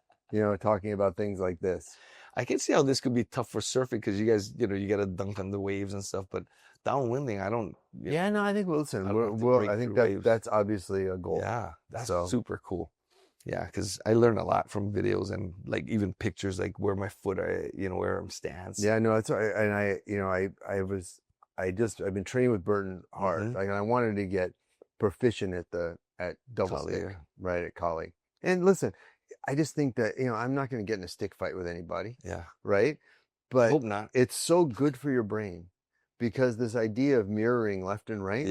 Talking about things like this. I can see how this could be tough for surfing because you guys, you got to dunk on the waves and stuff. But downwinding, I don't. No, I think I think that's obviously a goal. Yeah, that's super cool. Yeah, because I learn a lot from videos and like even pictures, like where my foot, where I'm stands. Yeah, no, that's right. And I've been training with Burton hard. Mm-hmm. Like, and I wanted to get proficient at double stick, right, at collie. And listen, I just think that, I'm not going to get in a stick fight with anybody. Yeah. Right. But hope not. It's so good for your brain because this idea of mirroring left and right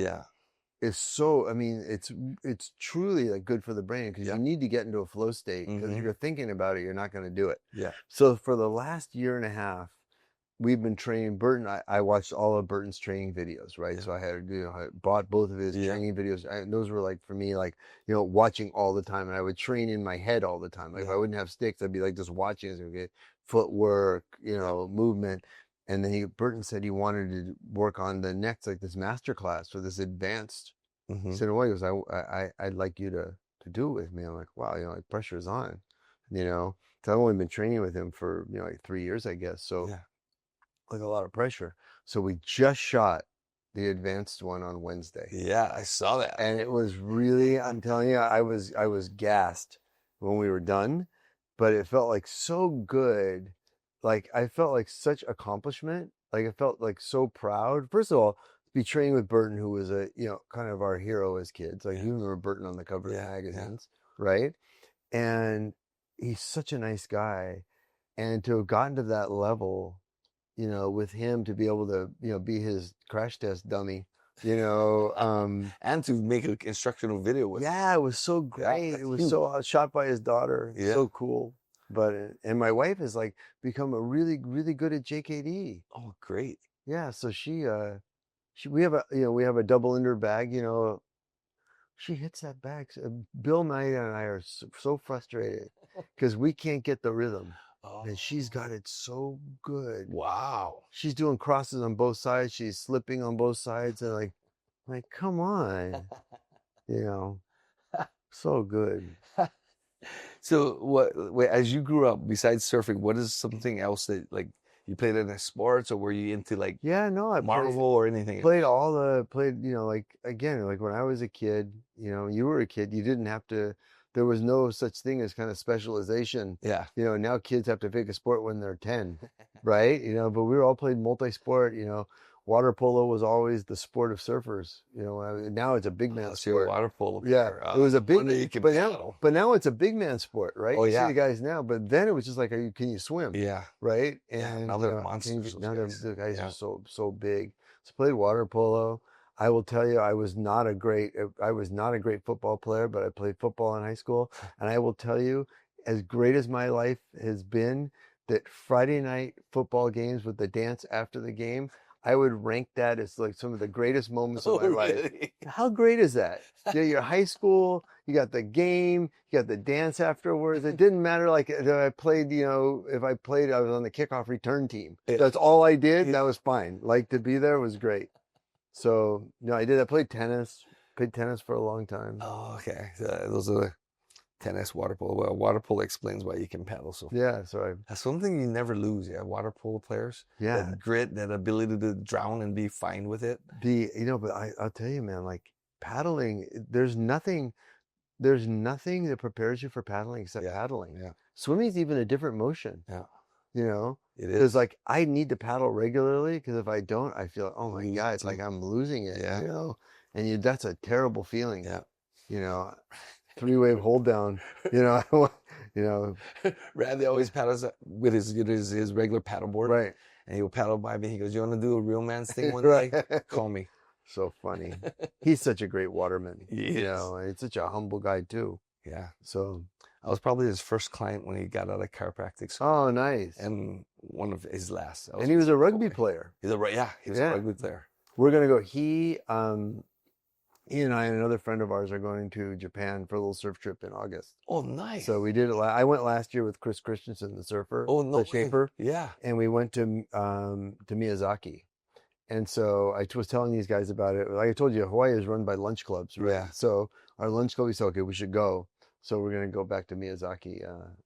is so, I mean, it's truly like good for the brain because you need to get into a flow state because if you're thinking about it, you're not going to do it. Yeah. So for the last year and a half, we've been training Burton. I watched all of Burton's training videos, right? Yeah. So I had, I bought both of his training videos. Those were like, for me, like, watching all the time. And I would train in my head all the time. Like if I wouldn't have sticks, I'd be like just watching, okay, footwork, movement. And then Burton said he wanted to work on the next, like this master class for this advanced. He said, well, he goes, I'd like you to do it with me. I'm like, wow, like pressure's on, so I've only been training with him for, like 3 years, I guess. So like a lot of pressure. So we just shot the advanced one on Wednesday. Yeah, I saw that. And it was really, I'm telling you, I was gassed when we were done, but it felt like so good. Like I felt like such accomplishment. Like I felt like so proud. First of all, be training with Burton, who was a, kind of our hero as kids. Like you remember Burton on the cover of magazines, right? And he's such a nice guy. And to have gotten to that level, with him to be able to, be his crash test dummy, and to make an instructional video with. Yeah, it was so great. It was so shot by his daughter. So cool. But, and my wife has like become a really, really good at JKD. Oh, great. Yeah. So we have a double ender bag, she hits that bag. Bill Knight and I are so frustrated because we can't get the rhythm. And she's got it so good. Wow. She's doing crosses on both sides. She's slipping on both sides. And like, Like, come on, you know, so good. So wait, as you grew up, besides surfing, what is something else that like you played in the sports, or were you into like Yeah, no, I Marvel or anything? played, like again, like when I was a kid, you were a kid, you didn't have to, there was no such thing as kind of specialization. Yeah. Now kids have to pick a sport when they're 10, right? But we were all played multi-sport, water polo was always the sport of surfers, now it's a big man So you're a sport. water polo Yeah, player. it was a no wonder big, you can but paddle. now it's a big man sport, right? Oh, You see yeah. the guys now, but then it was just like, can you swim? Yeah. Right? Yeah, And now they're monsters, those now guys. the guys Yeah. are so big. So played water polo. I will tell you, I was not a great football player, but I played football in high school. And I will tell you, as great as my life has been, that Friday night football games with the dance after the game, I would rank that as like some of the greatest moments of my life. Really? How great is that? You're high school, you got the game, you got the dance afterwards. It didn't matter like if I played, if I played, I was on the kickoff return team. Yeah. That's all I did. That was fine. Like to be there was great. So, I did. I played tennis for a long time. Oh, okay. Those are the tennis, water polo. Well, water polo explains why you can paddle. So Yeah. So that's something you never lose. Yeah, water polo players. yeah, That grit, that ability to drown and be fine with it. but I'll tell you, man, like paddling, there's nothing that prepares you for paddling except paddling. Yeah. Swimming's even a different motion. Yeah. It Because is. like I need to paddle regularly because if I don't, I feel oh my Lose God, it's like some- I'm losing it. Yeah. And that's a terrible feeling. Yeah. Three-wave hold down. Randy always paddles with his regular paddleboard. Right. And he'll paddle by me. He goes, "You want to do a real man's thing one Right. day? Call me." So funny. He's such a great waterman. He is. And he's such a humble guy too. Yeah. So I was probably his first client when he got out of chiropractic school. oh, nice. And one of his last. And he was a rugby player. He was a rugby player. We're gonna go. He and I and another friend of ours are going to Japan for a little surf trip in August. Oh, nice. So we did it. I went last year with Chris Christensen, the surfer. Oh, no the way. shaper. Yeah. And we went to Miyazaki. And so I was telling these guys about it. Like I told you, Hawaii is run by lunch clubs, right? Yeah. So our lunch club, we said, okay, we should go. So we're gonna go back to Miyazaki.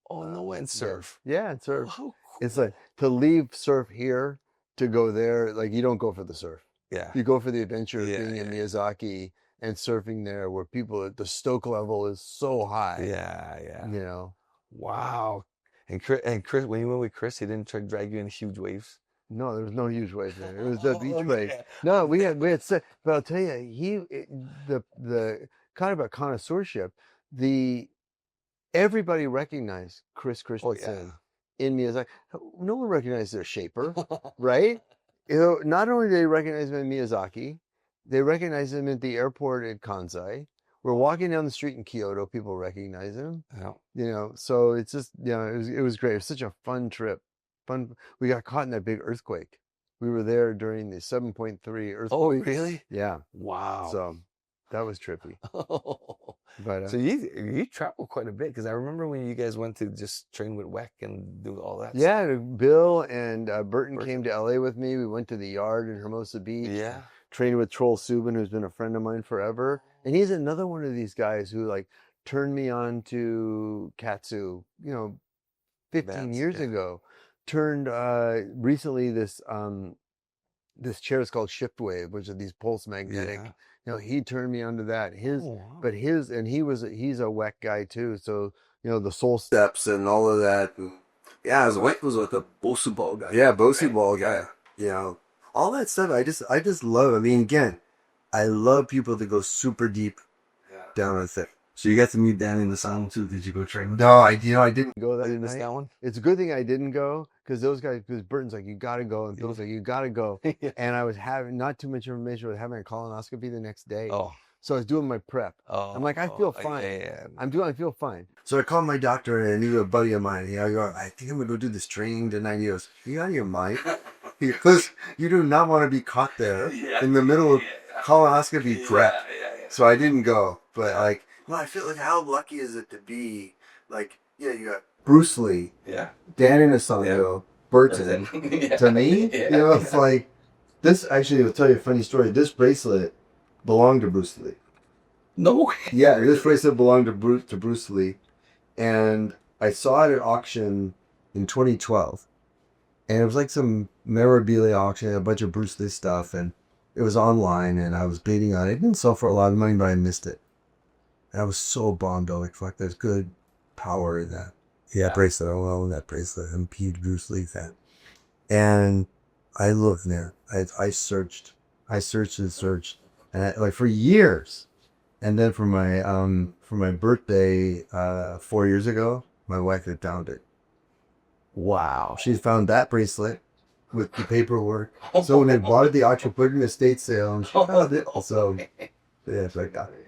Oh, no way, and surf. Yeah, and surf. Oh, how cool. It's like to leave surf here to go there. Like you don't go for the surf. Yeah. You go for the adventure of being in yeah. Miyazaki and surfing there, where the stoke level is so high. Yeah. Wow. And Chris, when you went with Chris, he didn't try to drag you in huge waves? No, there was no huge wave there. It was the beach wave. No, we had but I'll tell you, the kind of a connoisseurship, everybody recognized Chris Christensen in Miyazaki. No one recognized their shaper, right? Not only did they recognize him in Miyazaki, they recognized him at the airport at Kansai. We're walking down the street in Kyoto, people recognize him. Yeah. So it's just, it was great. It was such a fun trip. We got caught in that big earthquake. We were there during the 7.3 earthquake. Oh, really? Yeah. Wow. So that was trippy. But so you travel quite a bit, because I remember when you guys went to just train with Weck and do all that. Yeah, Bill and Burton came to LA with me. We went to the yard in Hermosa Beach. Yeah. Trained with Troll Subin, who's been a friend of mine forever. And he's another one of these guys who like turned me on to Katsu, 15 years ago. Turned recently this chair is called Shift Wave, which are these pulse magnetic. He turned me onto that. He's a WEC guy too. So the soul steps and all of that. And, WEC was with the Bosu Ball guy. Yeah, Bosu Ball guy. All that stuff. I just love. I mean, again, I love people that go super deep down with it. So you got to meet Danny in the salon too. Did you go train with him? No, I didn't go that You missed night. that one? It's a good thing I didn't go, because Burton's like, you got to go. And Bill's like, you got to go. And I was having, not too much information, I was having a colonoscopy the next day. Oh. So I was doing my prep. I'm like, I feel fine. I feel fine. So I called my doctor, and he was a buddy of mine. I go, I think I'm going to go do this training tonight. He goes, you out of your mind? Because you do not want to be caught there in the middle of colonoscopy prep. So I didn't go. But I feel like, how lucky is it to be, you got Bruce Lee, Dan Inosanto, Burton. To me, it's like, this, actually, I'll tell you a funny story. This bracelet belonged to Bruce Lee. No way. Yeah, this bracelet belonged to Bruce Lee, and I saw it at auction in 2012, and it was like some memorabilia auction, a bunch of Bruce Lee stuff, and it was online, and I was bidding on it. It didn't sell for a lot of money, but I missed it. And I was so bummed out. Like, fuck, there's good power in that. Yeah, bracelet. I own that bracelet. I'm a huge Bruce Lee fan. And I looked there. I searched. I searched and searched, and like for years. And then for my birthday 4 years ago, my wife had found it. Wow, she found that bracelet with the paperwork. So when they bought it, the auction put it in a estate sale, and she found it. So yeah, so I got it.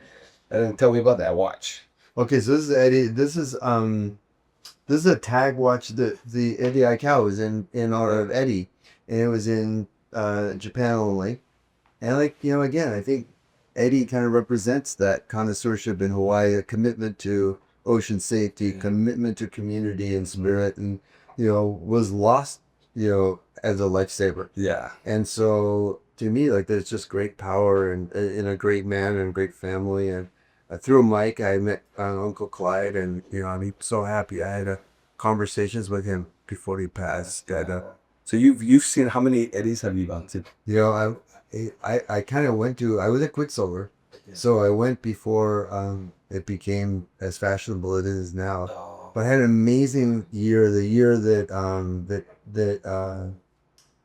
And then tell me about that watch. Okay, so this is Eddie. This is a tag watch that the Eddie Aikau was in honor of Eddie, and it was in Japan only. And like, you know, again, I think Eddie kind of represents that connoisseurship in Hawaii, a commitment to ocean safety, commitment to community and spirit, and, you know, was lost, you know, as a lifesaver. Yeah. And so to me, like, there's just great power and in a great man and a great family. And through Mike, I met Uncle Clyde, and, you know, I'm so happy. I had conversations with him before he passed. So you've seen, how many Eddies have you gone to? You know, I kind of went to, I was at Quicksilver, so I went before it became as fashionable as it is now. Oh. But I had an amazing year. The year that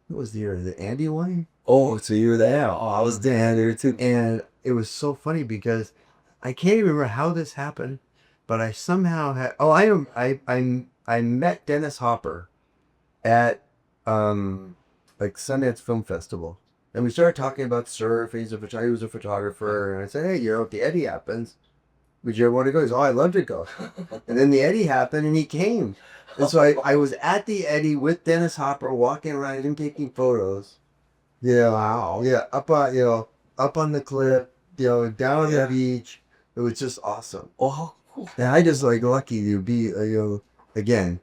what was the year that Andy won? Oh, so you were there. Oh, I was there too, and it was so funny because I can't even remember how this happened, but I somehow had. Oh, I met Dennis Hopper at like Sundance Film Festival. And we started talking about surf. He was a photographer. And I said, hey, you know, if the Eddie happens, would you ever want to go? He said, oh, I'd love to go. And then the Eddie happened, and he came. And so I was at the Eddie with Dennis Hopper, walking around and taking photos. Yeah, wow. Yeah, up on the cliff, you know, down on the beach. It was just awesome. Oh, cool. And I just like lucky to be, you know, again,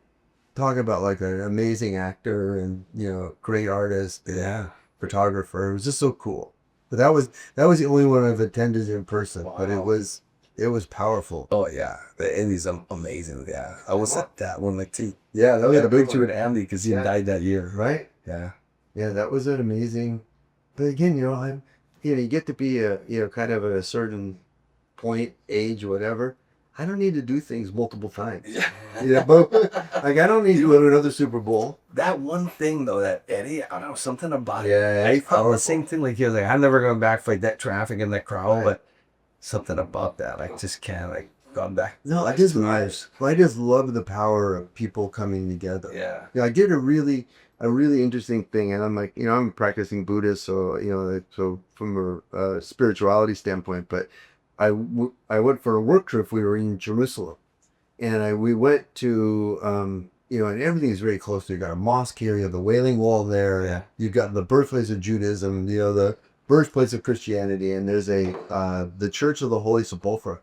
talk about like an amazing actor and, you know, great artist. Yeah. Photographer. It was just so cool. But that was the only one I've attended in person. Wow. But it was powerful. Oh yeah, the Andy's amazing. Yeah, I was at that one like too. Yeah, that was a big one with Andy because he died that year. Right? Yeah. Yeah, that was an amazing. But again, you know, you get to be kind of at a certain point, age, whatever. I don't need to do things multiple times. Yeah, but like I don't need to go to another Super Bowl. That one thing though, that Eddie, I don't know, something about it. Yeah, I felt the same thing. Like he was like, I'm never going back for like that traffic and that crowd, right. But something about that, I just can't like gone back. No, I just love the power of people coming together. Yeah. Yeah, I did a really interesting thing, and I'm like, you know, I'm practicing Buddhist, so you know, so from a spirituality standpoint, but I went for a work trip. We were in Jerusalem, and we went to, you know, and everything's very close. You got a mosque here, you have the Wailing Wall there. Yeah. You got the birthplace of Judaism, you know, the birthplace of Christianity, and there's the Church of the Holy Sepulchre,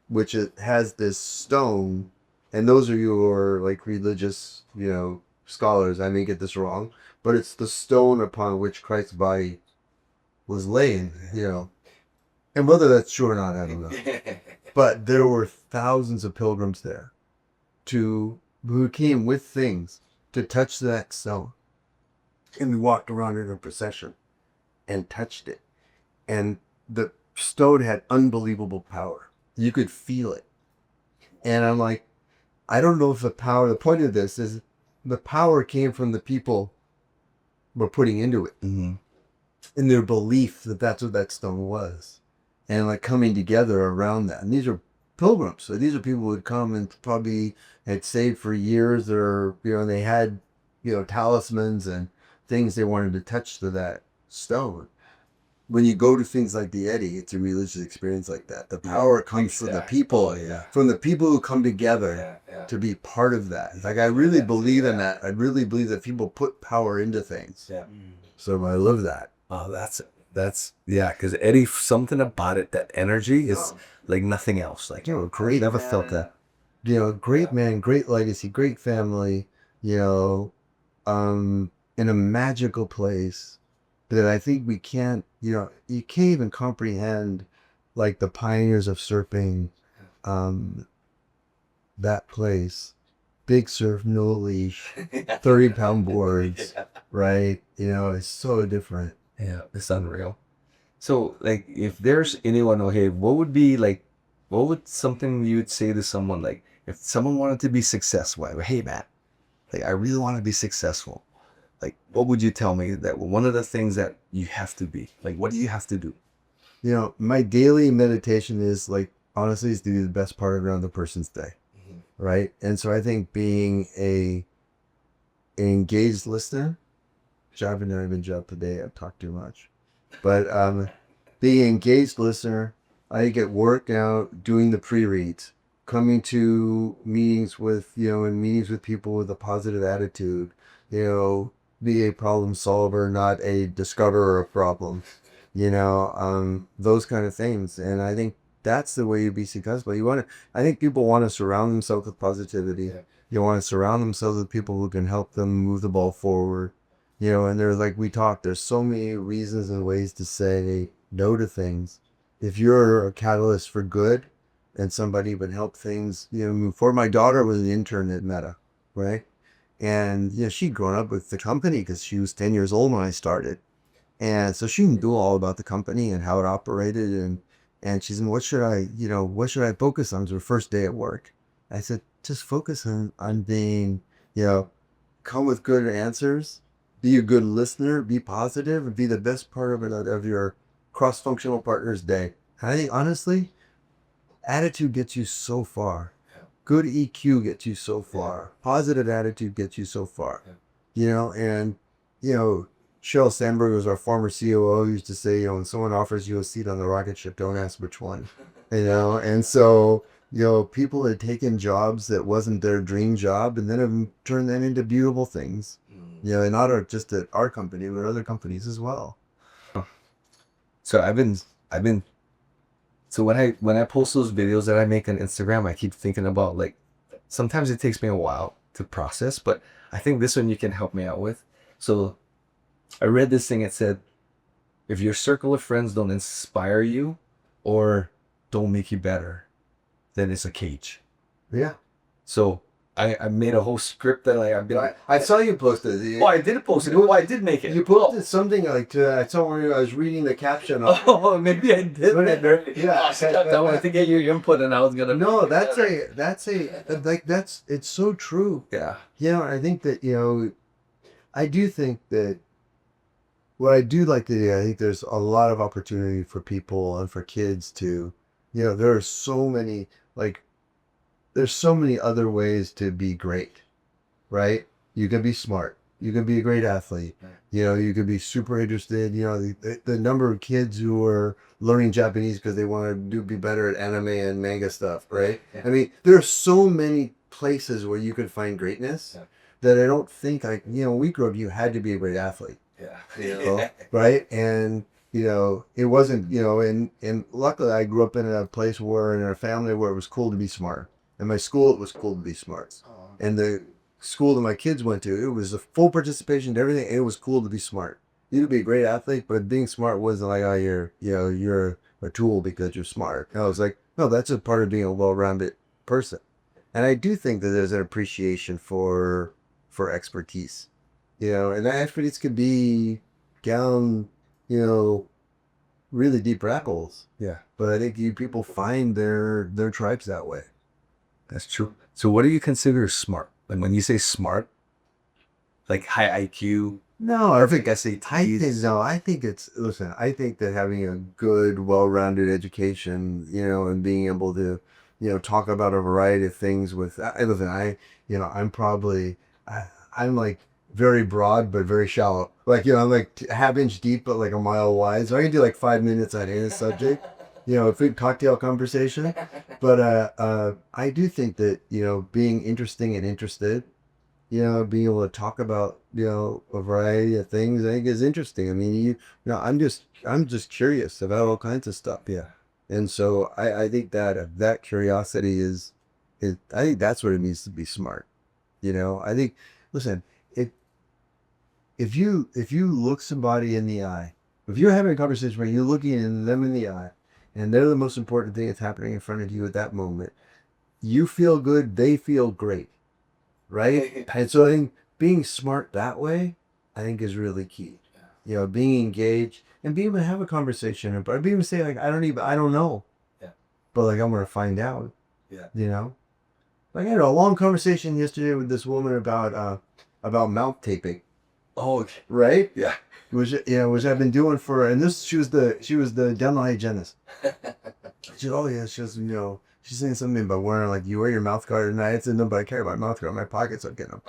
which has this stone. And those of you who are like religious, you know, scholars, I may get this wrong, but it's the stone upon which Christ's body was laid, you know. And whether that's true or not, I don't know. But there were thousands of pilgrims there who came with things to touch that stone. And we walked around in a procession and touched it. And the stone had unbelievable power. You could feel it. And I'm like, I don't know if the point of this is the power came from the people were putting into it. Mm-hmm. In their belief that that's what that stone was. And like coming together around that. And these are pilgrims. So these are people who had come and probably had saved for years, or, you know, they had, you know, talismans and things they wanted to touch to that stone. When you go to things like the Eddie, it's a religious experience like that. The power comes from the people, from the people who come together to be part of that. Like I really believe in that. I really believe that people put power into things. Yeah. So I love that. Oh, that's yeah, because Eddie, something about it, that energy is like nothing else. Like, you know, great. Never felt that. You know, great man, great legacy, great family. You know, in a magical place. that I think we can't, you can't even comprehend like the pioneers of surfing, um, that place, big surf, no leash, 30-pound boards, Yeah. right? It's so different. Yeah, it's unreal. So, like, if there's anyone, okay, what would be like, what would something you would say to someone, like, if someone wanted to be successful, like, hey, Matt, like, I really want to be successful. Like, what would you tell me that one of the things that you have to be? Like, what do you have to do? My daily meditation is like, honestly, is to be the best part of another person's day, right? And so I think being an engaged listener, which I haven't done a good job today, I've talked too much, but being an engaged listener, I get work out doing the pre-reads, coming to meetings with, in meetings with people with a positive attitude, be a problem solver, not a discoverer of problems, those kind of things. And I think that's the way you be successful. I think people want to surround themselves with positivity. Yeah. You want to surround themselves with people who can help them move the ball forward. And there's like we talked, there's so many reasons and ways to say no to things. If you're a catalyst for good and somebody would help things, move forward. My daughter was an intern at Meta, right? And, she'd grown up with the company because she was 10 years old when I started. And so she knew all about the company and how it operated. And she said, what should I focus on? It was her first day at work. I said, just focus on being, come with good answers, be a good listener, be positive, and be the best part of your cross-functional partner's day. And I think, honestly, attitude gets you so far. Good EQ gets you so far. Positive attitude gets you so far. And, Sheryl Sandberg was our former COO, used to say, when someone offers you a seat on the rocket ship, don't ask which one. And so, people had taken jobs that wasn't their dream job and then have turned that into beautiful things. And not just at our company, but other companies as well. So so when I post those videos that I make on Instagram, I keep thinking about, like, sometimes it takes me a while to process, but I think this one you can help me out with. So I read this thing. It said, if your circle of friends don't inspire you or don't make you better, then it's a cage. Yeah. So I made a whole script that I've been. I saw you posted it. Oh, I did post it. Oh, I did make it. You posted something like I saw where I was reading the caption. Oh, maybe I did. Yeah. I wanted to get your input, and I was gonna. No, it's so true. Yeah. I think that, I do think that what I do like to do, I think there's a lot of opportunity for people and for kids to, there are so many, like, there's so many other ways to be great, right? You can be smart. You can be a great athlete. You could be super interested. The number of kids who are learning Japanese because they want to be better at anime and manga stuff, right? Yeah. I mean, there are so many places where you can find greatness that I don't think, when we grew up, you had to be a great athlete. Yeah. Right? And, it wasn't, and luckily I grew up in a place where, in a family where it was cool to be smart. In my school, it was cool to be smart. And the school that my kids went to, it was a full participation to everything. And it was cool to be smart. You could be a great athlete, but being smart wasn't like, oh, you're a tool because you're smart. And I was like, no, that's a part of being a well-rounded person. And I do think that there's an appreciation for expertise, and that expertise could be down, really deep rabbit holes. Yeah. But I think people find their tribes that way. That's true. So what do you consider smart? Like, when you say smart, like high IQ? No, I think SATs? I think I think that having a good, well-rounded education, and being able to, talk about a variety of things I'm like very broad, but very shallow. Like, I'm like half-inch deep, but like a mile wide. So I can do like 5 minutes on any subject, a food cocktail conversation. But I do think that, being interesting and interested, being able to talk about, a variety of things, I think is interesting. I mean, I'm just curious about all kinds of stuff. Yeah. And so I think that curiosity I think that's what it means to be smart. I think, listen, if you look somebody in the eye, if you're having a conversation where you're looking them in the eye, and they're the most important thing that's happening in front of you at that moment, you feel good, they feel great, right? And so I think being smart that way, I think is really key. You know, being engaged and being able to have a conversation, but being able to say like, I don't know, but like I'm gonna find out. You know, like I had a long conversation yesterday with this woman about mouth taping. Oh, okay. Right? Yeah. Which I've been doing for, and she was the dental hygienist. She said, oh yeah, she's saying something about wearing, like, you wear your mouth guard at night. I said, no, but I carry my mouth guard in my pockets, I'm getting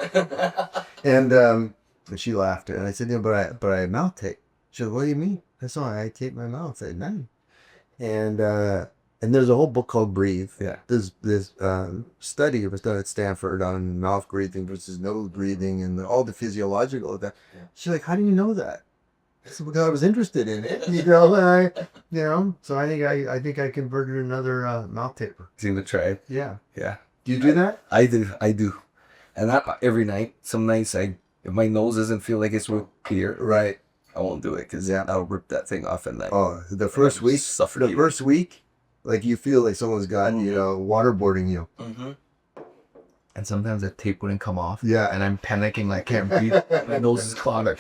them. And she laughed, and I said, yeah, but I have mouth tape. She said, what do you mean? I said, I tape my mouth at night. And there's a whole book called Breathe. Yeah. This study was done at Stanford on mouth breathing versus nose breathing and all the physiological of that. Yeah. She's like, how do you know that? I said, because I was interested in it. So I think I converted another mouth taper. Seem to try it. Yeah. Yeah. Do you do that? I do. And not every night. Some nights if my nose doesn't feel like it's real clear, Right. I won't do it because I'll rip that thing off at night. Oh, the first week, like you feel like someone's got, waterboarding you. Mm-hmm. And sometimes the tape wouldn't come off. Yeah. And I'm panicking, like, can't breathe. My nose is clogged.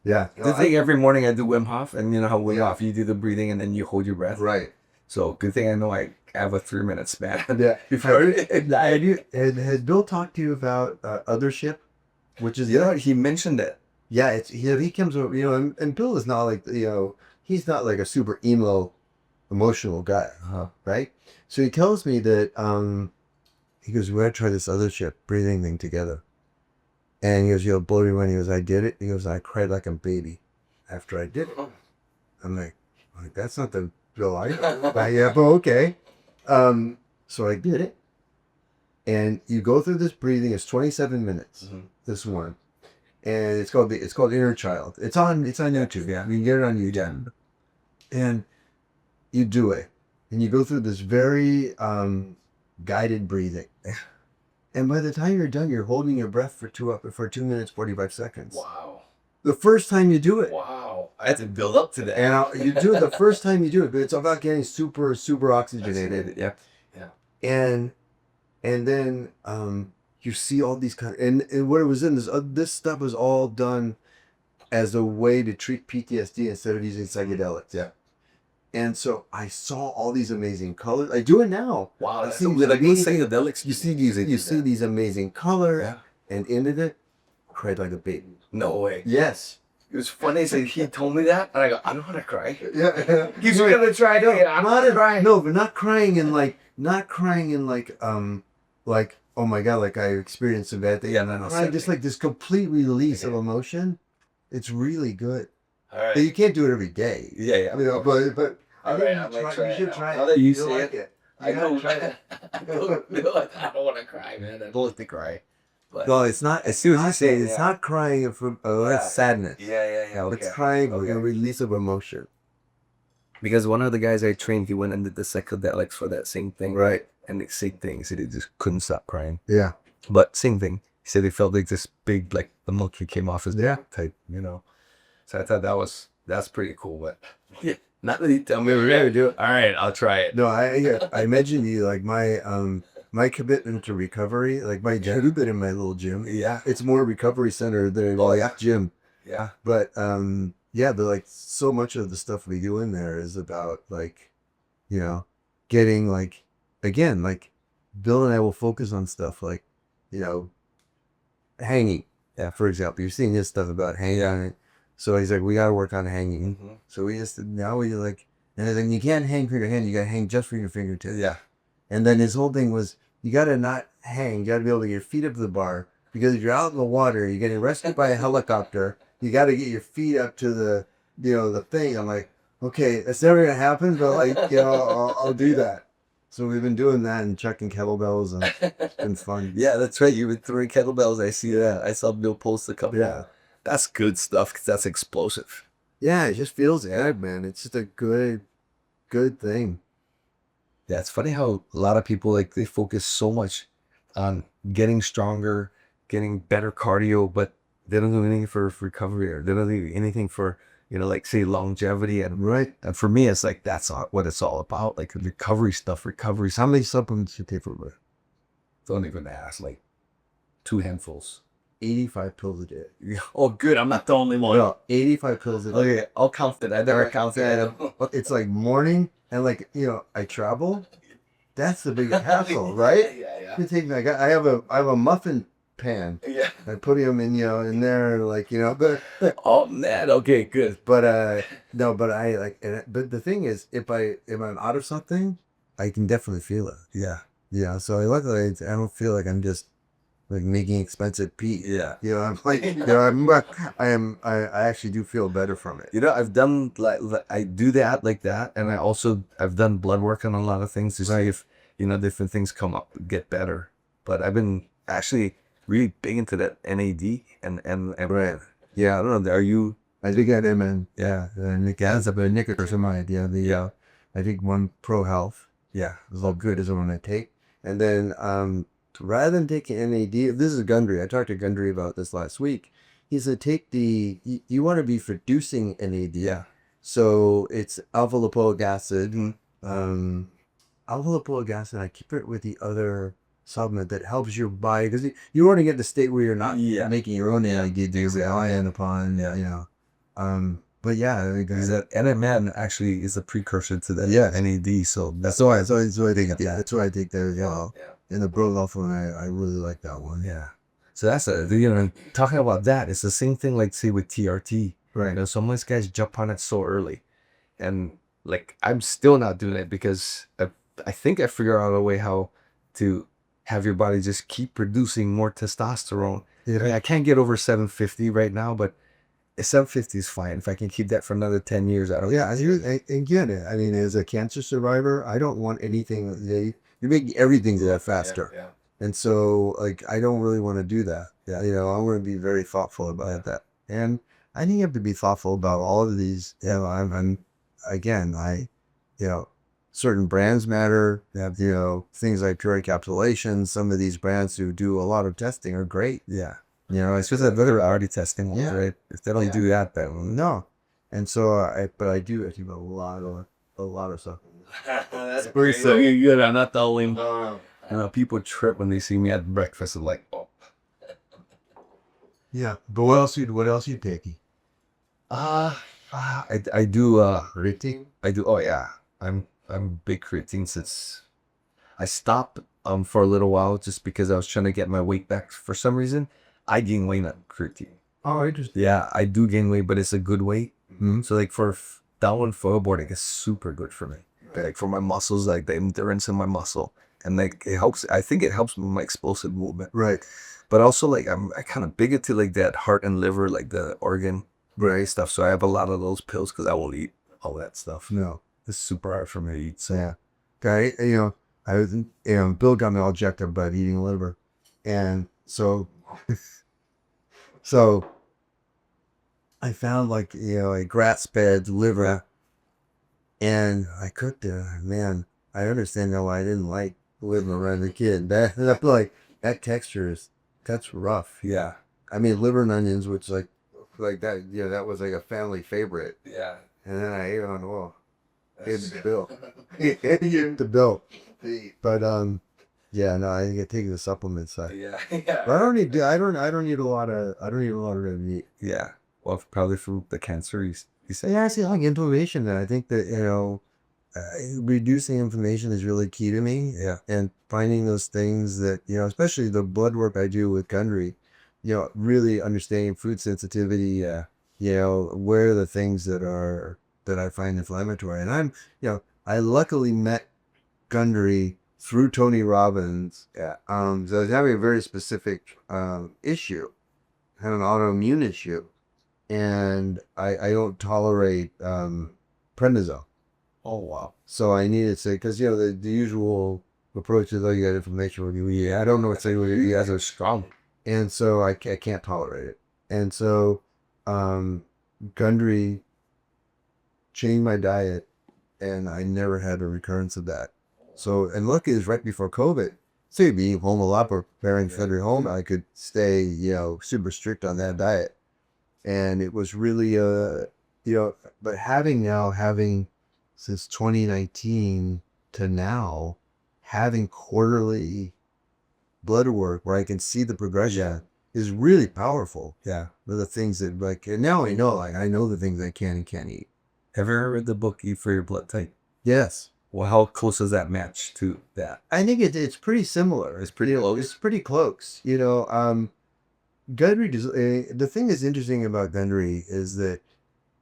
Yeah. The thing, every morning I do Wim Hof, and you know how Wim Hof, you do the breathing and then you hold your breath. Right. So good thing I know I have a 3-minute span. Yeah. Before Has Bill talked to you about othership? Which is, he mentioned it. Yeah, he comes over, and Bill is not like, he's not like a super emotional guy, right? So he tells me that, he goes, we're going to try this othership breathing thing together. And he goes, blow me when he goes, I did it. He goes, I cried like a baby after I did it. I'm like, that's not the Bill I yeah, but okay. So I did it. And you go through this breathing, it's 27 minutes, this one. And it's called Inner Child. It's on YouTube. Yeah, you can get it on YouTube. And you do it, and you go through this very guided breathing. And by the time you're done, you're holding your breath for 2 minutes 45 seconds. Wow. The first time you do it. Wow. I had to build up to that. And you do it the first time you do it, but it's about getting super super oxygenated. Yeah. And then you see all these and what it was in this stuff was all done as a way to treat PTSD instead of using psychedelics. Yeah. And so I saw all these amazing colors. I do it now. Wow. I see psychedelics. You see these amazing colors, and ended it, cried like a baby. No way. Yes. It was funny. So he told me that, and I go, I don't want to cry. Yeah. He's gonna try to. I'm not crying. No, but not crying in like, oh my God, like I experienced a bad thing. Yeah, no. Crying, just like this complete release of emotion. It's really good. All right. But you can't do it every day. Yeah. But All right, I might try it. You should try it. Now that you You'll say like it. I know. Try it. I don't want to cry, man. I don't like to cry. But No, it's not. As soon as you say it, it's not crying from sadness. Yeah. It's crying a release of emotion. Because one of the guys I trained, he went and did the psychedelics for that same thing. Right. And the same thing. He said he just couldn't stop crying. Yeah. But same thing. He said he felt like this big, like the monkey came off his Yeah. type, So I thought that's pretty cool. But yeah, not that you tell me we're gonna do it. All right, I'll try it. No, I mentioned to you like my commitment to recovery, like my gym, in my little gym. Yeah. It's more recovery center than gym. Yeah. But but like so much of the stuff we do in there is about like, getting like, again, like Bill and I will focus on stuff like, hanging. Yeah, for example, you're seeing his stuff about hanging on it. So he's like, we got to work on hanging. Mm-hmm. So and then you can't hang for your hand, you got to hang just for your fingertips. Yeah. And then his whole thing was, you got to not hang, you got to be able to get your feet up to the bar, because if you're out in the water, you're getting rescued by a helicopter, you got to get your feet up to the, the thing. I'm like, okay, that's never going to happen, but like, I'll do that. So we've been doing that and chucking kettlebells, and it's been fun. Yeah, that's right. You've been throwing kettlebells. I see that. I saw Bill post a couple. Yeah. That's good stuff, because that's explosive. Yeah, it just feels good, man. It's just a good thing. Yeah, it's funny how a lot of people, like, they focus so much on getting stronger, getting better cardio, but They don't do anything for recovery, or they don't do anything for, like say longevity. And Right. and for me, it's like that's what it's all about. Like recovery stuff, recovery. How many supplements you take for birth? Don't even ask. Like 2 handfuls. 85 pills a day. Oh, good. I'm not the only one. No, 85 pills a day. Okay, I'll count it. I never counted it. It's like morning and like, I travel. That's the biggest hassle, right? Yeah. You take like I have a muffin pan. Yeah. I put them in there, like, but Oh man. Okay. Good. no, but I like, but the thing is, if I'm out of something, I can definitely feel it. Yeah. Yeah. So luckily, I don't feel like I'm just like making expensive pee. Yeah. I'm like, I actually do feel better from it. I've done like I do that like that, and I've done blood work on a lot of things to see if different things come up, get better. But I've been actually really big into that NAD and Right. yeah. I don't know. Are you? I think that, man. Yeah. Nick has a Nick or some idea. I think one Pro Health. Yeah. Is all good is the one I take. And then, rather than taking NAD, this is Gundry. I talked to Gundry about this last week. He said, you want to be producing NAD. Yeah. So it's alpha lipoic acid. Alpha lipoic acid, I keep it with the other supplement that helps your body, because you want to get the state where you're not making your own NAD, relying upon, but yeah, Because that NMN actually is a precursor to that NAD. So that's why I think that's why I think that. In the Bro Health one, I really like that one. Yeah. So that's talking about that, it's the same thing like say with TRT. Right. Some of these guys jump on it so early, and like I'm still not doing it because I think I figured out a way how to have your body just keep producing more testosterone. Yeah. I mean, I can't get over 750 right now, but 750 is fine. If I can keep that for another 10 years, I don't. Yeah, I get it. I mean, as a cancer survivor, I don't want anything. You make everything that faster. Yeah. And so, like, I don't really want to do that. Yeah. I want to be very thoughtful about that. And I think you have to be thoughtful about all of these. Certain brands matter. You have, things like pure encapsulation. Some of these brands who do a lot of testing are great. Yeah. It's just That they're already testing, right? If they don't do that, then no. And so, I do a lot of stuff. That's pretty so good. I'm not the only one. People trip when they see me at breakfast and like, oh. Yeah, but what else you taking? I do Creatine? I do. Oh yeah, I'm big creatine since I stopped for a little while just because I was trying to get my weight back. For some reason, I gain weight on creatine. Oh, interesting. Yeah, I do gain weight, but it's a good weight. Mm-hmm. So like for downward footboarding, it's super good for me. Like for my muscles, like the endurance in my muscle, and like it helps. I think it helps with my explosive movement. Right. But also like I kind of big into like that heart and liver, like the organ stuff. So I have a lot of those pills because I won't eat all that stuff. No, it's super hard for me to eat. So yeah. Okay, I was, Bill got me all jacked up about eating liver, and so I found like a grass-fed liver, and I cooked it. Man, I understand now why I didn't like liver around a kid. That I feel like that texture that's rough. Yeah, I mean liver and onions, which like that. That was like a family favorite. Yeah, and then I ate on it's the bill. The bill. But yeah, no, I get taking the supplements. Yeah. But I don't need a lot of red meat. Yeah. Well, probably for the cancer, you say. Yeah, I see like inflammation. And I think that reducing inflammation is really key to me. Yeah. And finding those things that especially the blood work I do with Gundry, really understanding food sensitivity. Yeah. Where are the things that I find inflammatory. And I luckily met Gundry through Tony Robbins. Yeah. So I was having a very specific issue, had an autoimmune issue, and I don't tolerate prednisone. Oh wow. So I needed to, because the usual approach is, you got inflammation with you. I don't know what to say. You guys are strong, and so I can't tolerate it. And so Gundry changed my diet, and I never had a recurrence of that. So, and luckily it was right before COVID. say being home a lot, or preparing for their home, I could stay, super strict on that diet. And it was really, but having since 2019 to now, having quarterly blood work where I can see the progression is really powerful. Yeah. The things that, like, and now I know, like, I know the things I can and can't eat. Have you ever read the book Eat for Your Blood Type? Yes. Well, how close does that match to that? I think it's pretty similar. It's pretty close. It's pretty close. Gundry, the thing that's interesting about Gundry is that,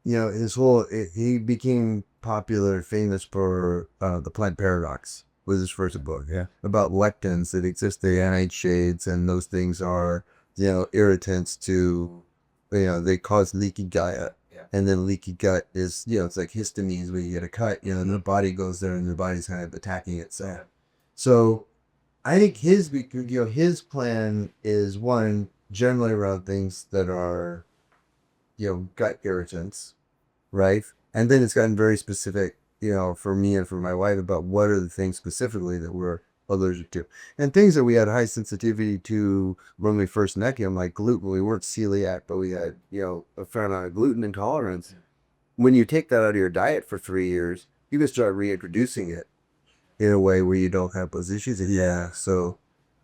he became popular, famous for The Plant Paradox, was his first book. Yeah. About lectins that exist in nightshades, and those things are, irritants to, they cause leaky gut. Yeah. And then leaky gut is, it's like histamines when you get a cut, and the body goes there and the body's kind of attacking itself. So I think his plan is, one, generally around things that are, gut irritants, right? And then it's gotten very specific, for me and for my wife, about what are the things specifically that we're allergic to. And things that we had high sensitivity to when we first met him, like gluten. We weren't celiac, but we had, a fair amount of gluten intolerance. When you take that out of your diet for 3 years, you can start reintroducing it in a way where you don't have those issues. Yeah. So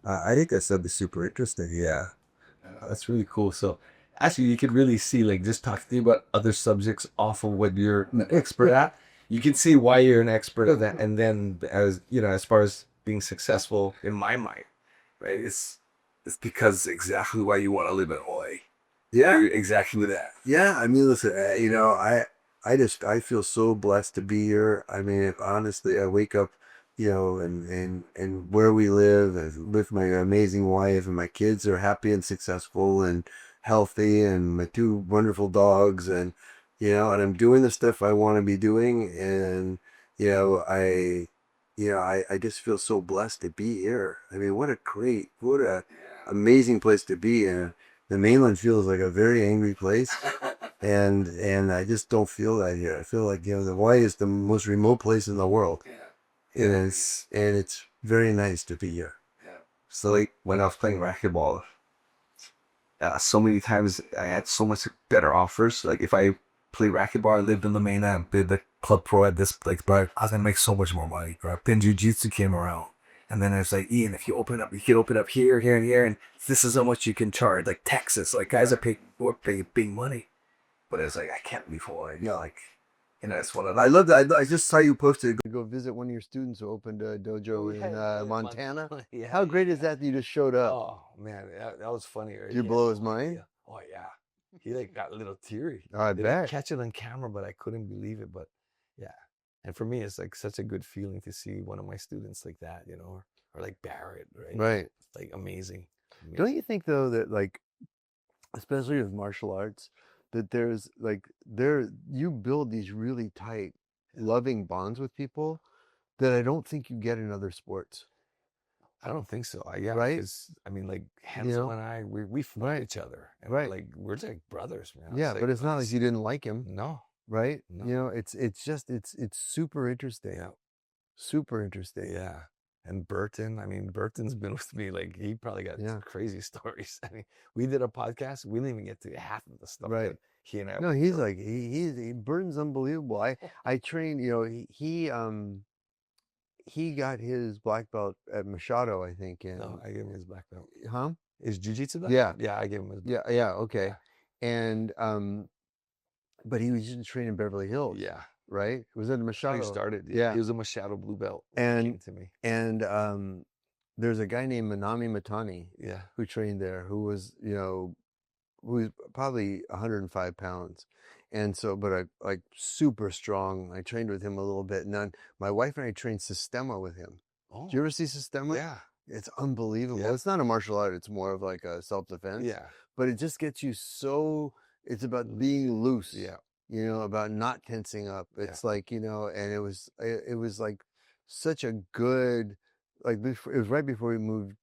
I think that's something super interesting. Yeah. That's really cool. So actually, you could really see, like, just talking to you about other subjects off of what you're an expert at, you can see why you're an expert at that. And then, as far as being successful in my mind, right? It's because exactly why you want to live in Hawaii. Yeah. Exactly that. Yeah. I mean, listen, I feel so blessed to be here. I mean, if honestly, I wake up, and where we live, and with my amazing wife, and my kids are happy and successful and healthy, and my two wonderful dogs, and, and I'm doing the stuff I want to be doing. And, I just feel so blessed to be here. I mean, what a amazing place to be in. The mainland feels like a very angry place. And I just don't feel that here. I feel like, the Hawaii is the most remote place in the world. And it's very nice to be here. So, like, when I was playing racquetball, so many times I had so much better offers. Like, if I played racquetball, I lived in the mainland, did the club pro at this, like, but I was gonna make so much more money. Right? Then Jiu-Jitsu came around. And then I was like, Ian, if you can open up here, here, and here, and this is how much you can charge. Like Texas, like, guys are paying big money. But it's like, I can't leave Hawaii. It's one of the, I love that. I just saw you posted go visit one of your students who opened a dojo in Montana. Yeah. How great is that you just showed up? Oh man, that was funny. Right? Did you blow his mind? Yeah. Oh yeah, he like got a little teary. I Didn't bet. catch it on camera, but I couldn't believe it. But yeah, and for me, it's like such a good feeling to see one of my students like that, or like Barrett, right? Right. It's like amazing. Don't you think though that, like, especially with martial arts, that there's like you build these really tight, loving bonds with people that I don't think you get in other sports. I don't think so. Yeah, Right? because I mean, like Hansel and I, we fought each other, and Right. like we're like brothers, man. Yeah, but it's not like you didn't like him. No, Right? no. It's just it's super interesting. Yeah. Super interesting. Yeah. And Burton, I mean, Burton's been with me. Like, he probably got Yeah. crazy stories. I mean, we did a podcast. We didn't even get to half of the stuff Right. that he and I. No, he's like he Burton's unbelievable. I trained, he got his black belt at Machado, I think. No, I gave him his black belt. Huh? Is Jiu-Jitsu that? Yeah. Yeah, I gave him his Yeah, yeah, okay. And but he was just training in Beverly Hills. Yeah. Right? It was at Machado. He started. Yeah. He was a Machado blue belt. And came to me. And there's a guy named Manami Matani Yeah. who trained there, who was, who was probably 105 pounds. And so, but I like super strong. I trained with him a little bit. And then my wife and I trained Sistema with him. Oh. Do you ever see Sistema? Yeah. It's unbelievable. Yeah. It's not a martial art. It's more of like a self-defense. Yeah. But it just gets you so, it's about being loose. Yeah. About not tensing up. It's like, and it was like such a good, like, it was right before we moved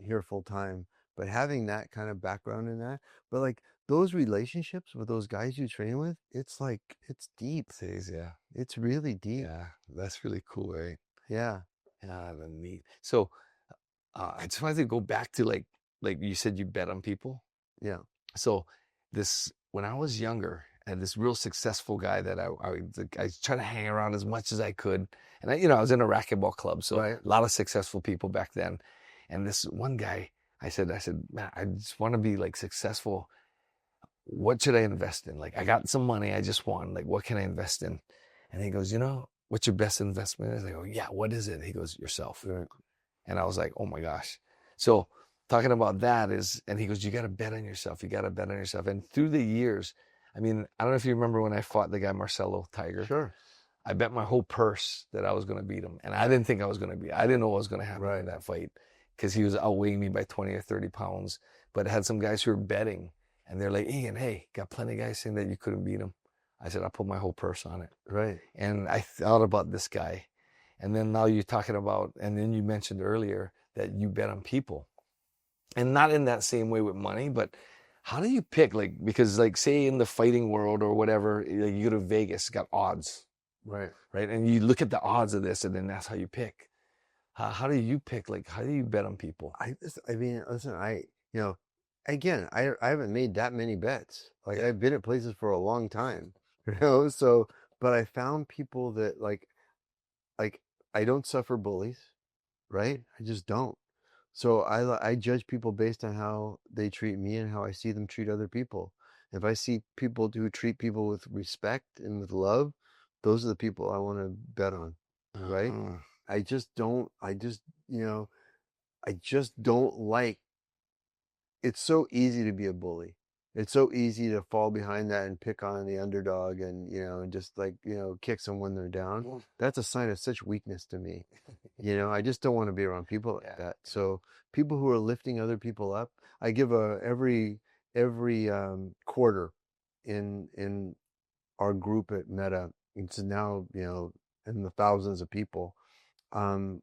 here full time, but having that kind of background in that, but like those relationships with those guys you train with, it's like, it's deep. Yeah. It's really deep. Yeah. That's really cool, right? Yeah. Yeah, neat. So I just wanted to go back to like you said, you bet on people. Yeah. So when I was younger, and this real successful guy that I tried to hang around as much as I could, and I was in a racquetball club, so Right. a lot of successful people back then. And this one guy, I said, man, I just want to be like successful. What should I invest in? Like, I got some money, I just won. Like, what can I invest in? And he goes, what's your best investment? I go, yeah, what is it? He goes, yourself. Right. And I was like, oh my gosh. So talking about that and he goes, you got to bet on yourself. You got to bet on yourself. And through the years, I mean, I don't know if you remember when I fought the guy, Marcelo Tiger. Sure. I bet my whole purse that I was going to beat him. And I didn't think I was going to beat him. I didn't know what was going to happen in that fight because he was outweighing me by 20 or 30 pounds. But I had some guys who were betting and they're like, Ian, hey, got plenty of guys saying that you couldn't beat him. I said, I put my whole purse on it. Right. And I thought about this guy. And then now you're talking about, and then you mentioned earlier that you bet on people. And not in that same way with money, but how do you pick? Like, because like say in the fighting world or whatever, like you go to Vegas, got odds. Right. Right. And you look at the odds of this and then that's how you pick. How do you pick? Like, how do you bet on people? I mean, listen, again, I haven't made that many bets. Like I've been at places for a long time, so, but I found people that like I don't suffer bullies, right? I just don't. So I judge people based on how they treat me and how I see them treat other people. If I see people who treat people with respect and with love, those are the people I want to bet on, right? I just don't, I just don't like, it's so easy to be a bully. It's so easy to fall behind that and pick on the underdog and, and just like, kick someone when they're down. That's a sign of such weakness to me. I just don't want to be around people like that. So people who are lifting other people up, I give every quarter in our group at Meta, it's now, in the thousands of people,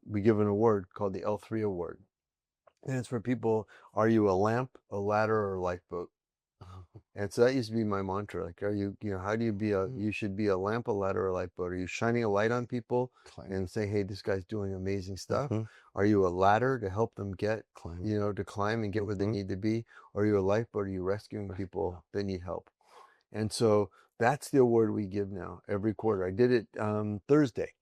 we give an award called the L3 Award. And it's for people, are you a lamp, a ladder, or a lifeboat? And so that used to be my mantra. Like, are you, how do you you should be a lamp, a ladder, or a lifeboat? Are you shining a light on people and say, hey, this guy's doing amazing stuff? Are you a ladder to help them get, to climb and get where they need to be? Or are you a lifeboat? Are you rescuing people that need help? And so that's the award we give now every quarter. I did it Thursday.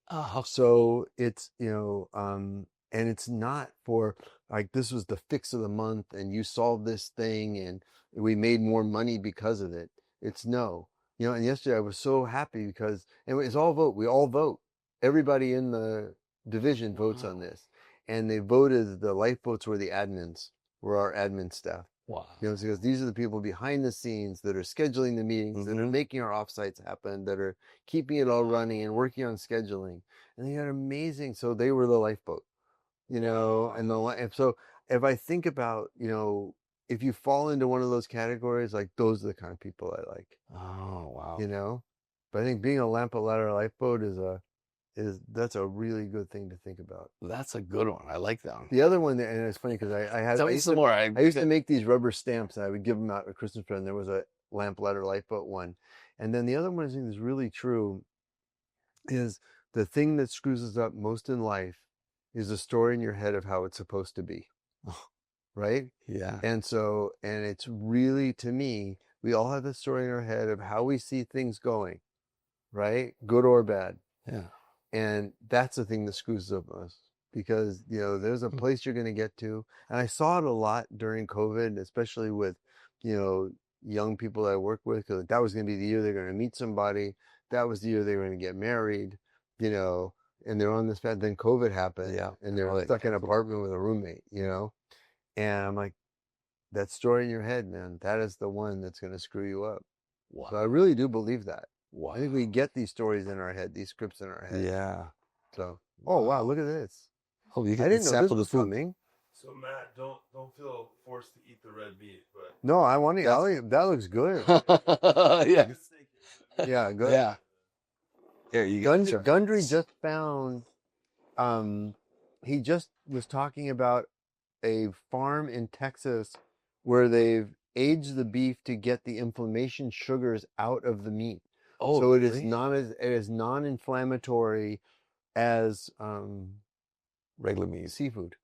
So it's, and it's not for like, this was the fix of the month and you solved this thing and we made more money because of it. It's no, and yesterday I was so happy because, and it's all vote. We all vote. Everybody in the division votes on this. And they voted, the lifeboats were the admins, were our admin staff. Wow. Because these are the people behind the scenes that are scheduling the meetings, that are making our offsites happen, that are keeping it all running and working on scheduling. And they are amazing. So they were the lifeboat, and so if I think about, if you fall into one of those categories, like those are the kind of people I like. Oh, wow. But I think being a lamp, a ladder, a lifeboat that's a really good thing to think about. That's a good one. I like that one. The other one, and it's funny because I used to make these rubber stamps and I would give them out at Christmas present. There was a lamp, ladder, lifeboat one. And then the other one I think is really true is the thing that screws us up most in life is a story in your head of how it's supposed to be. Right? Yeah. And so, and it's really, to me, we all have this story in our head of how we see things going, right? Good or bad. Yeah. And that's the thing that screws up us because, there's a place you're going to get to. And I saw it a lot during COVID, especially with, young people that I work with, because that was going to be the year they're going to meet somebody. That was the year they were going to get married, and they're on this path. Then COVID happened, and they're stuck in an apartment with a roommate, And I'm like, that story in your head, man, that is the one that's going to screw you up. Wow. So I really do believe that. Wow. I think we get these stories in our head, these scripts in our head. Yeah. So, oh wow, look at this. Oh, you I didn't know this was coming. So Matt, don't feel forced to eat the red meat, but no, I want to. That looks good. Yeah. Yeah, good. Yeah. Here you go. Gundry just found. He just was talking about a farm in Texas where they've aged the beef to get the inflammation sugars out of the meat. Oh, so it really? is non-inflammatory as regular meat. Seafood.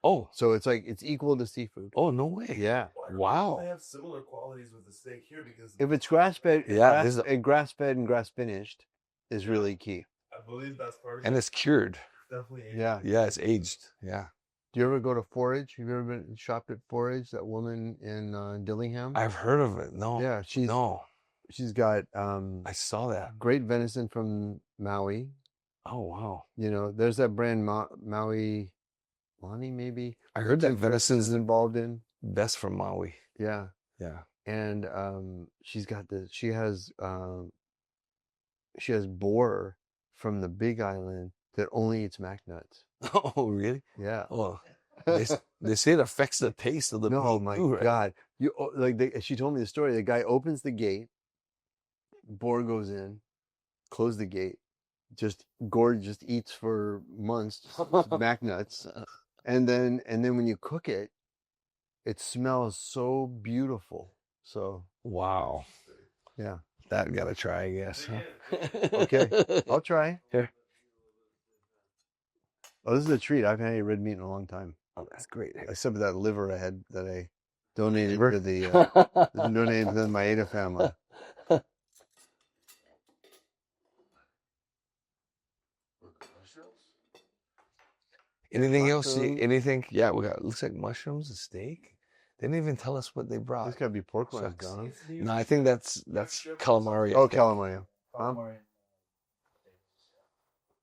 Oh, So it's like it's equal to seafood. oh, no way. Yeah. Wow. They have similar qualities with the steak here because If it's grass fed, Yeah, this is grass fed and grass finished is really key. I believe that's part of and it. it's cured. Definitely. Yeah. Yeah, it's aged. Yeah. Do you ever go to Forage? Have you ever been shopped at Forage? That woman in Dillingham. I've heard of it. No. Yeah, No. she's got I saw that. great venison from Maui. Oh, wow. You know, there's that brand Maui Lani maybe. I heard that Tim Ferrisson's venison's involved in. best from Maui. Yeah, Yeah. and she's got she has boar from the Big Island that only eats mac nuts. Oh, really? Yeah. Oh, they say it affects the taste of the No, meat my too, right? God. She told me the story. The guy opens the gate, boar goes in, close the gate, Gord just eats for months mac nuts. And then when you cook it, it smells so beautiful. So Wow. yeah. That gotta try, I guess. Huh? Okay. I'll try. Here. Oh, this is a treat. I haven't had any red meat in a long time. Oh, that's great. Except for that liver I had that I donated Liver? to the donated to the Maeda family. Anything else? Mushrooms. Anything? Yeah, we got, looks like mushrooms, a steak. They didn't even tell us what they brought. There's gotta be pork loins, Shucks. Donna. No, I think that's calamari. I Oh, think. calamari.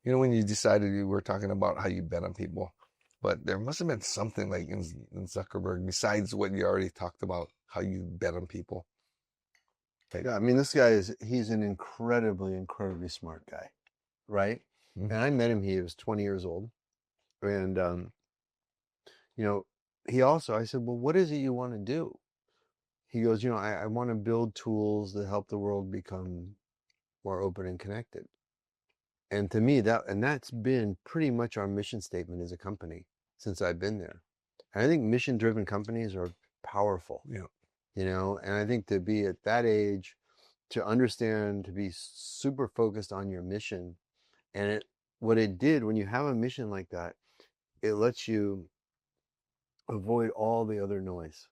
You know, when you decided you were talking about how you bet on people, but there must have been something like in Zuckerberg besides what you already talked about, how you bet on people. Yeah, I mean, this guy he's an incredibly smart guy, right? Mhm. And I met him, he was 20 years old. And, you know, I said, well, what is it you want to do? He goes, you know, I want to build tools that help the world become more open and connected. And to me, that's been pretty much our mission statement as a company since I've been there. And I think mission-driven companies are powerful. Yeah. You know, and I think to be at that age, to understand, to be super focused on your mission, and what it did when you have a mission like that, it lets you avoid all the other noise,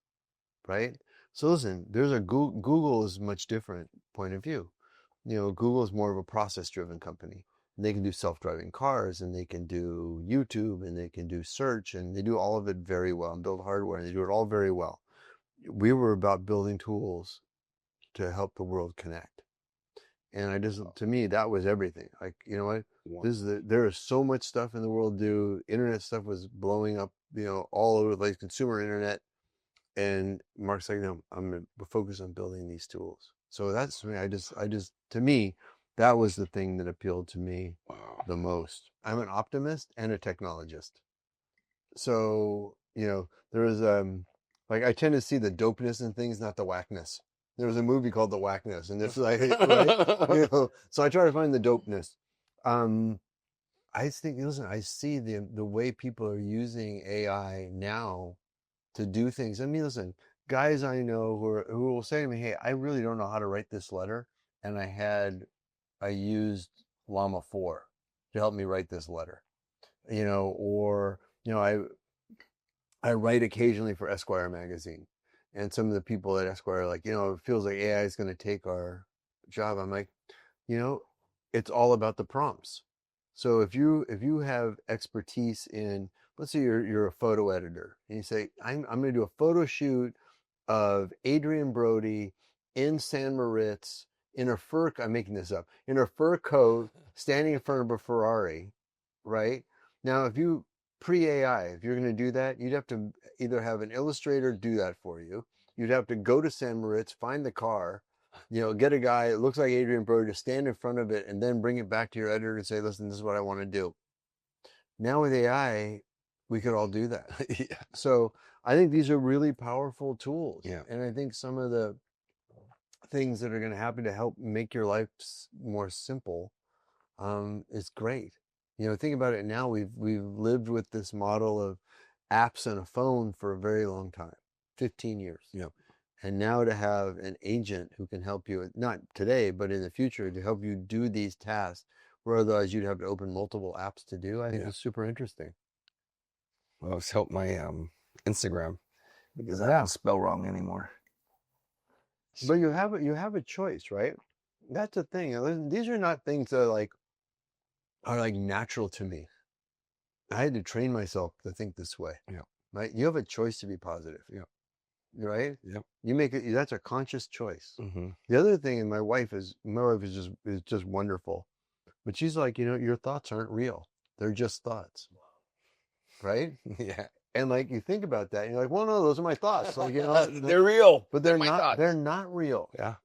right? So listen, there's a Google is much different point of view. You know, Google is more of a process-driven company. They can do self-driving cars, and they can do YouTube, and they can do search, and they do all of it very well, and build hardware, and they do it all very well. We were about building tools to help the world connect. And to me, that was everything. Like, you know what? There is so much stuff in the world internet stuff was blowing up, you know, all over, like consumer internet. And Mark's like, no, I'm going to focus on building these tools. So that's me. To me, that was the thing that appealed to me the most. I'm an optimist and a technologist. So, you know, there was, like, I tend to see the dopeness in things, not the whackness. There was a movie called The Whackness, and this is like, right? You know, so I try to find the dopeness. I think, listen, I see the way people are using AI now to do things. I mean, listen, guys I know who will say to me, hey, I really don't know how to write this letter, and I used Llama 4 to help me write this letter. You know, or, you know, I write occasionally for Esquire magazine, and some of the people at Esquire are like, you know, it feels like AI is going to take our job. I'm like, you know, it's all about the prompts. So if you have expertise in, let's say you're a photo editor, and you say, I'm going to do a photo shoot of Adrian Brody in San Moritz in a I'm making this up, in a fur coat, standing in front of a Ferrari, right? Now, if you pre-AI, if you're going to do that, you'd have to either have an illustrator do that for you. You'd have to go to San Moritz, find the car, you know, get a guy that looks like Adrian Brody to stand in front of it, and then bring it back to your editor and say, listen, this is what I want to do. Now with AI, we could all do that. Yeah. So I think these are really powerful tools. Yeah. And I think some of the things that are going to happen to help make your life more simple is great. You know, think about it now. We've lived with this model of apps and a phone for a very long time, 15 years. Yep. And now to have an agent who can help you, not today, but in the future, to help you do these tasks, where otherwise you'd have to open multiple apps to do, I think is super interesting. Well, it's helped my Instagram because I don't spell wrong anymore. But you have a choice, right? That's the thing. Listen, these are not things that are like natural to me. I had to train myself to think this way. Yeah. Right? You have a choice to be positive. Yeah. Right? Yep. You make it. That's a conscious choice. Mm-hmm. The other thing, and my wife is just wonderful, but she's like, your thoughts aren't real. They're just thoughts. Right? Yeah. And like you think about that, and you're like, well, no, those are my thoughts. Like, They're real, but they're my not. thoughts. They're not real. Yeah.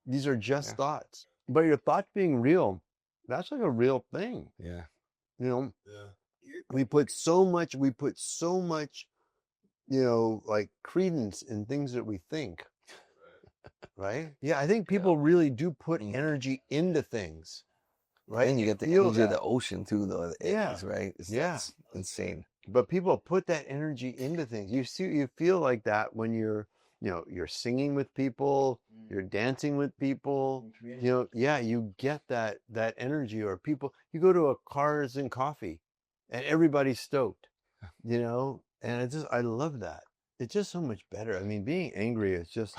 These are just Yeah. thoughts. But your thoughts being real, that's like a real thing. Yeah. Yeah. We put so much, like credence in things that we think. Right? Yeah, I think people really do put energy into things. Right? And you get the feel energy of that. the ocean too, though. Yeah. Right? That's insane. But people put that energy into things. You feel like that when you're singing with people, you're dancing with people, you get that energy. Or people, you go to a Cars and Coffee and everybody's stoked, and I love that. It's just so much better. I mean, being angry is just,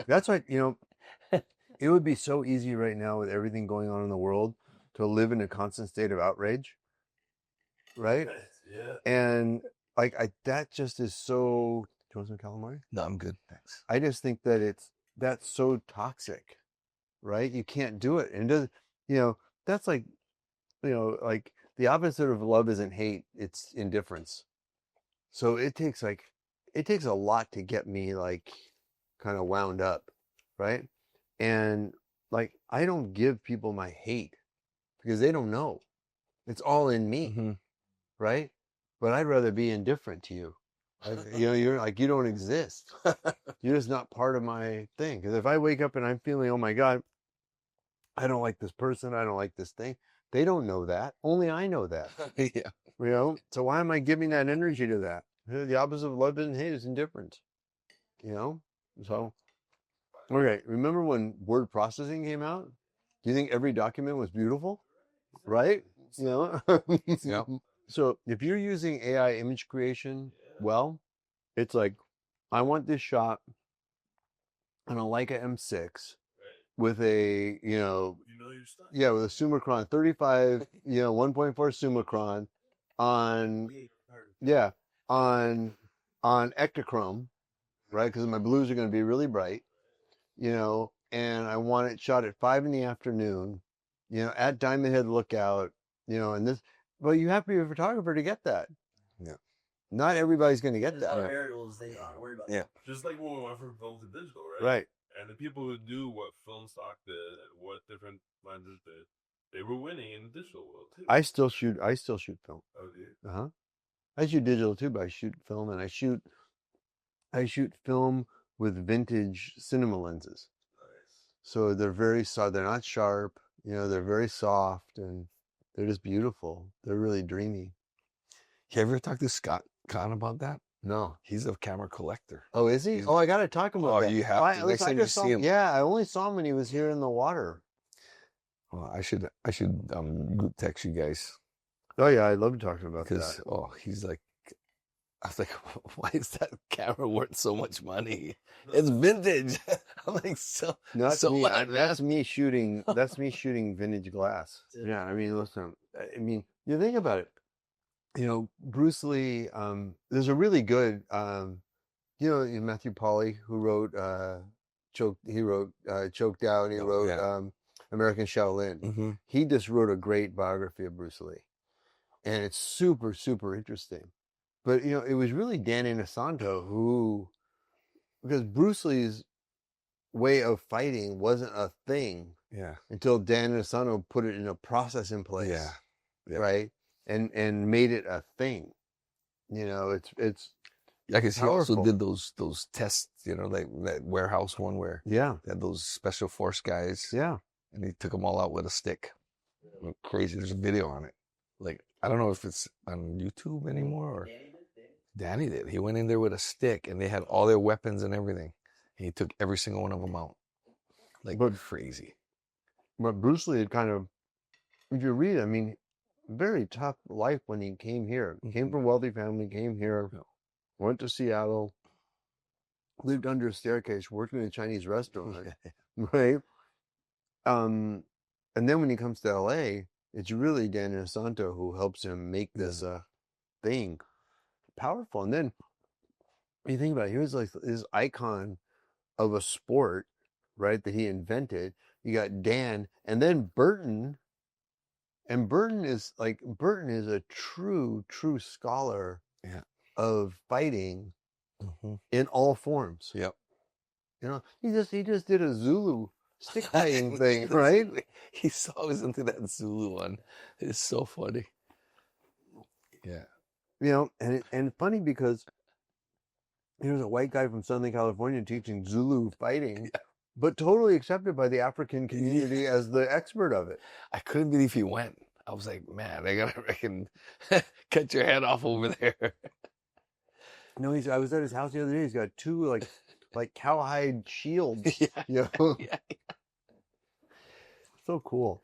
that's why, it would be so easy right now with everything going on in the world to live in a constant state of outrage. Right? Yeah. And that just is so. Do you want some calamari? No, I'm good. Thanks. I just think that that's so toxic, right? You can't do it. And it does, that's like the opposite of love isn't hate, it's indifference. So it takes a lot to get me kind of wound up, right? And I don't give people my hate because they don't know. It's all in me. Mm-hmm. Right? But I'd rather be indifferent to you. You're like, you don't exist. You're just not part of my thing. Because if I wake up and I'm feeling, oh my God, I don't like this person, I don't like this thing, they don't know that. Only I know that. Yeah. So why am I giving that energy to that? The opposite of love and hate is indifference. So, okay, remember when word processing came out? Do you think every document was beautiful? Right? Yeah. So if you're using AI image creation, well, it's like, I want this shot on a Leica M6 with a, your stuff. with a Summicron 35, 1.4 Summicron on Ektachrome, right? Because my blues are going to be really bright, and I want it shot at 5 in the afternoon, at Diamond Head Lookout, and this. Well, you have to be a photographer to get that. Yeah. Not everybody's going to get that. Variables they are worried about. Yeah. Just like when we went from film to digital, right? Right. And the people who do what film stock did and what different lenses did, they were winning in the digital world too. I still shoot film. Oh, dude. I shoot digital too, but I shoot film, and I shoot film with vintage cinema lenses. Nice. So they're very soft. They're not sharp. They're very soft, and they're just beautiful. They're really dreamy. You ever talk to Caan about that? No. He's a camera collector. Oh, is he? I got to talk about that. You have to. Next time you see him. Yeah, I only saw him when he was here in the water. Well, I should group text you guys. Oh yeah, I'd love to talk to him about that. Because he's like, I was like, why is that camera worth so much money? It's vintage. I'm like, That's me shooting. That's me shooting vintage glass. Yeah, I mean, listen. I mean, you think about it. Bruce Lee. There's a really good. Matthew Pauly, who wrote Choked. He wrote Choked Out. And he wrote American Shaolin. Mm-hmm. He just wrote a great biography of Bruce Lee, and it's super, super interesting. But it was really Dan Inosanto because Bruce Lee's way of fighting wasn't a thing until Dan Inosanto put it in a process in place, right, and made it a thing. It's because he also did those tests, like that warehouse one where they had those special force guys, and he took them all out with a stick. Crazy. There's a video on it. Like, I don't know if it's on YouTube anymore or. Danny did. He went in there with a stick, and they had all their weapons and everything. And he took every single one of them out. Crazy. But Bruce Lee had kind of, if you read, I mean, very tough life when he came here. Came from a wealthy family, came here, went to Seattle, lived under a staircase, working in a Chinese restaurant, right? And then when he comes to LA, it's really Dan Inosanto who helps him make this thing powerful. And then you think about it, here's like this icon of a sport, right, that he invented. You got Dan, and then Burton. And Burton is a true scholar of fighting in all forms. Yep. You know, he just did a Zulu stick fighting thing, right? He's always into that Zulu one. It's so funny. Yeah. You know, and funny because here's a white guy from Southern California teaching Zulu fighting, but totally accepted by the African community as the expert of it. I couldn't believe he went. I was like, man, I gotta reckon cut your head off over there. No, I was at his house the other day. He's got two like cowhide shields. You know? So cool.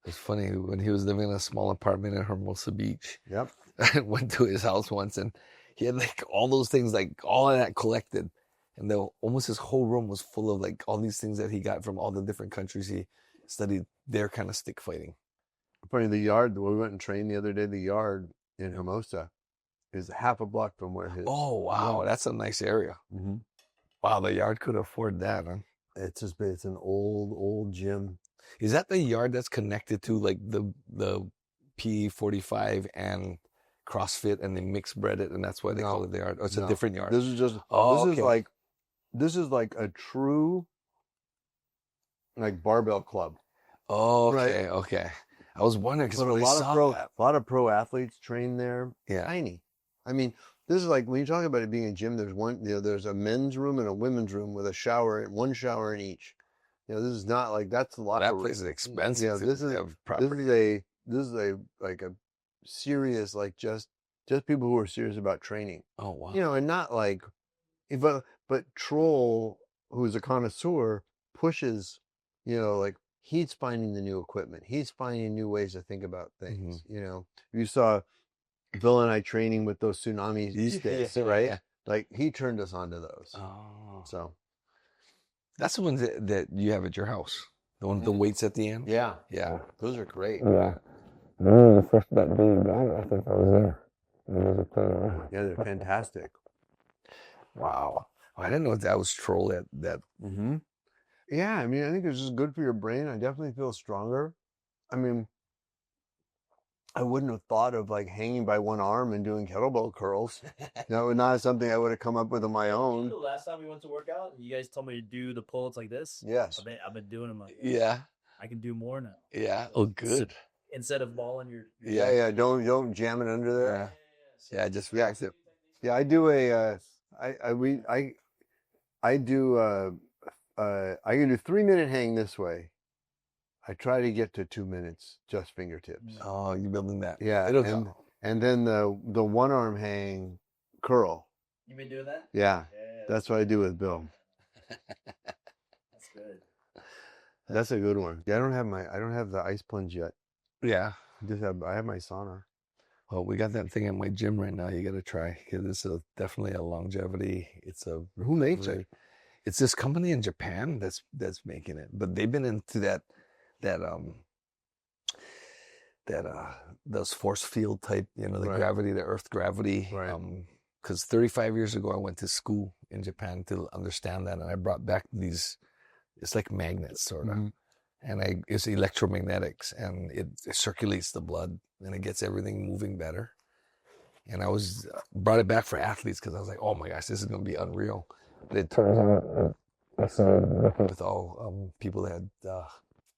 It's funny when he was living in a small apartment in Hermosa Beach. Yep. I went to his house once and he had like all those things, like all of that collected. And almost his whole room was full of like all these things that he got from all the different countries he studied their kind of stick fighting. Funny, the yard where we went and trained the other day, the yard in Hermosa is half a block from where his. Oh, wow. That's a nice area. Mm-hmm. Wow, the yard could afford that, huh? It's an old gym. Is that the yard that's connected to like the P45 and CrossFit and they mix bread it and that's why they call it the yard? Oh, it's a different yard. This is just this is like a true like barbell club. Oh, okay, okay. I was wondering because a lot of pro athletes train there. Yeah. Tiny. I mean, this is like when you talk about it being a gym, there's a men's room and a women's room with one shower in each. You know, this is not like that's a lot. That place is expensive. Yeah, this is a like a serious like just people who are serious about training. Oh wow. You know, and not like but Troll, who's a connoisseur, pushes, you know, like he's finding the new equipment. He's finding new ways to think about things. You know, you saw Bill and I training with those tsunami sticks, right? Yeah. Like he turned us onto those. Oh, so that's the ones that you have at your house. The weights at the end. Yeah, yeah, those are great. Yeah. The first that day you got it, I think I was there. Yeah, they're fantastic. Wow. I didn't know that was Troll that. Mm-hmm. Yeah, I mean, I think it's just good for your brain. I definitely feel stronger. I mean, I wouldn't have thought of like hanging by one arm and doing kettlebell curls. That would not something I would have come up with on my own. The last time we went to work out, you guys told me to do the pull-ups like this. Yes. I've been doing them like Yeah. I can do more now. Yeah. Oh, good. Instead of balling your Yeah. Don't jam it under there. Yeah. Just relax it. Yeah, I do I can do 3-minute hang this way. I try to get to 2 minutes, just fingertips. Oh, you're building that. Yeah. And then the one arm hang curl. You been doing that? Yeah. That's what I do with Bill. That's good. That's a good one. Yeah, I don't have the ice plunge yet. Yeah. I have my sauna. Well, we got that thing at my gym right now. You got to try because it's definitely a longevity. Who makes it? It's this company in Japan that's making it, but they've been into those force field type, you know, the gravity, the earth gravity. Right. Because 35 years ago, I went to school in Japan to understand that, and I brought back these. It's like magnets, sort of, and it's electromagnetics, and it circulates the blood, and it gets everything moving better. And I brought it back for athletes because I was like, oh my gosh, this is going to be unreal. But it turns out with all people that had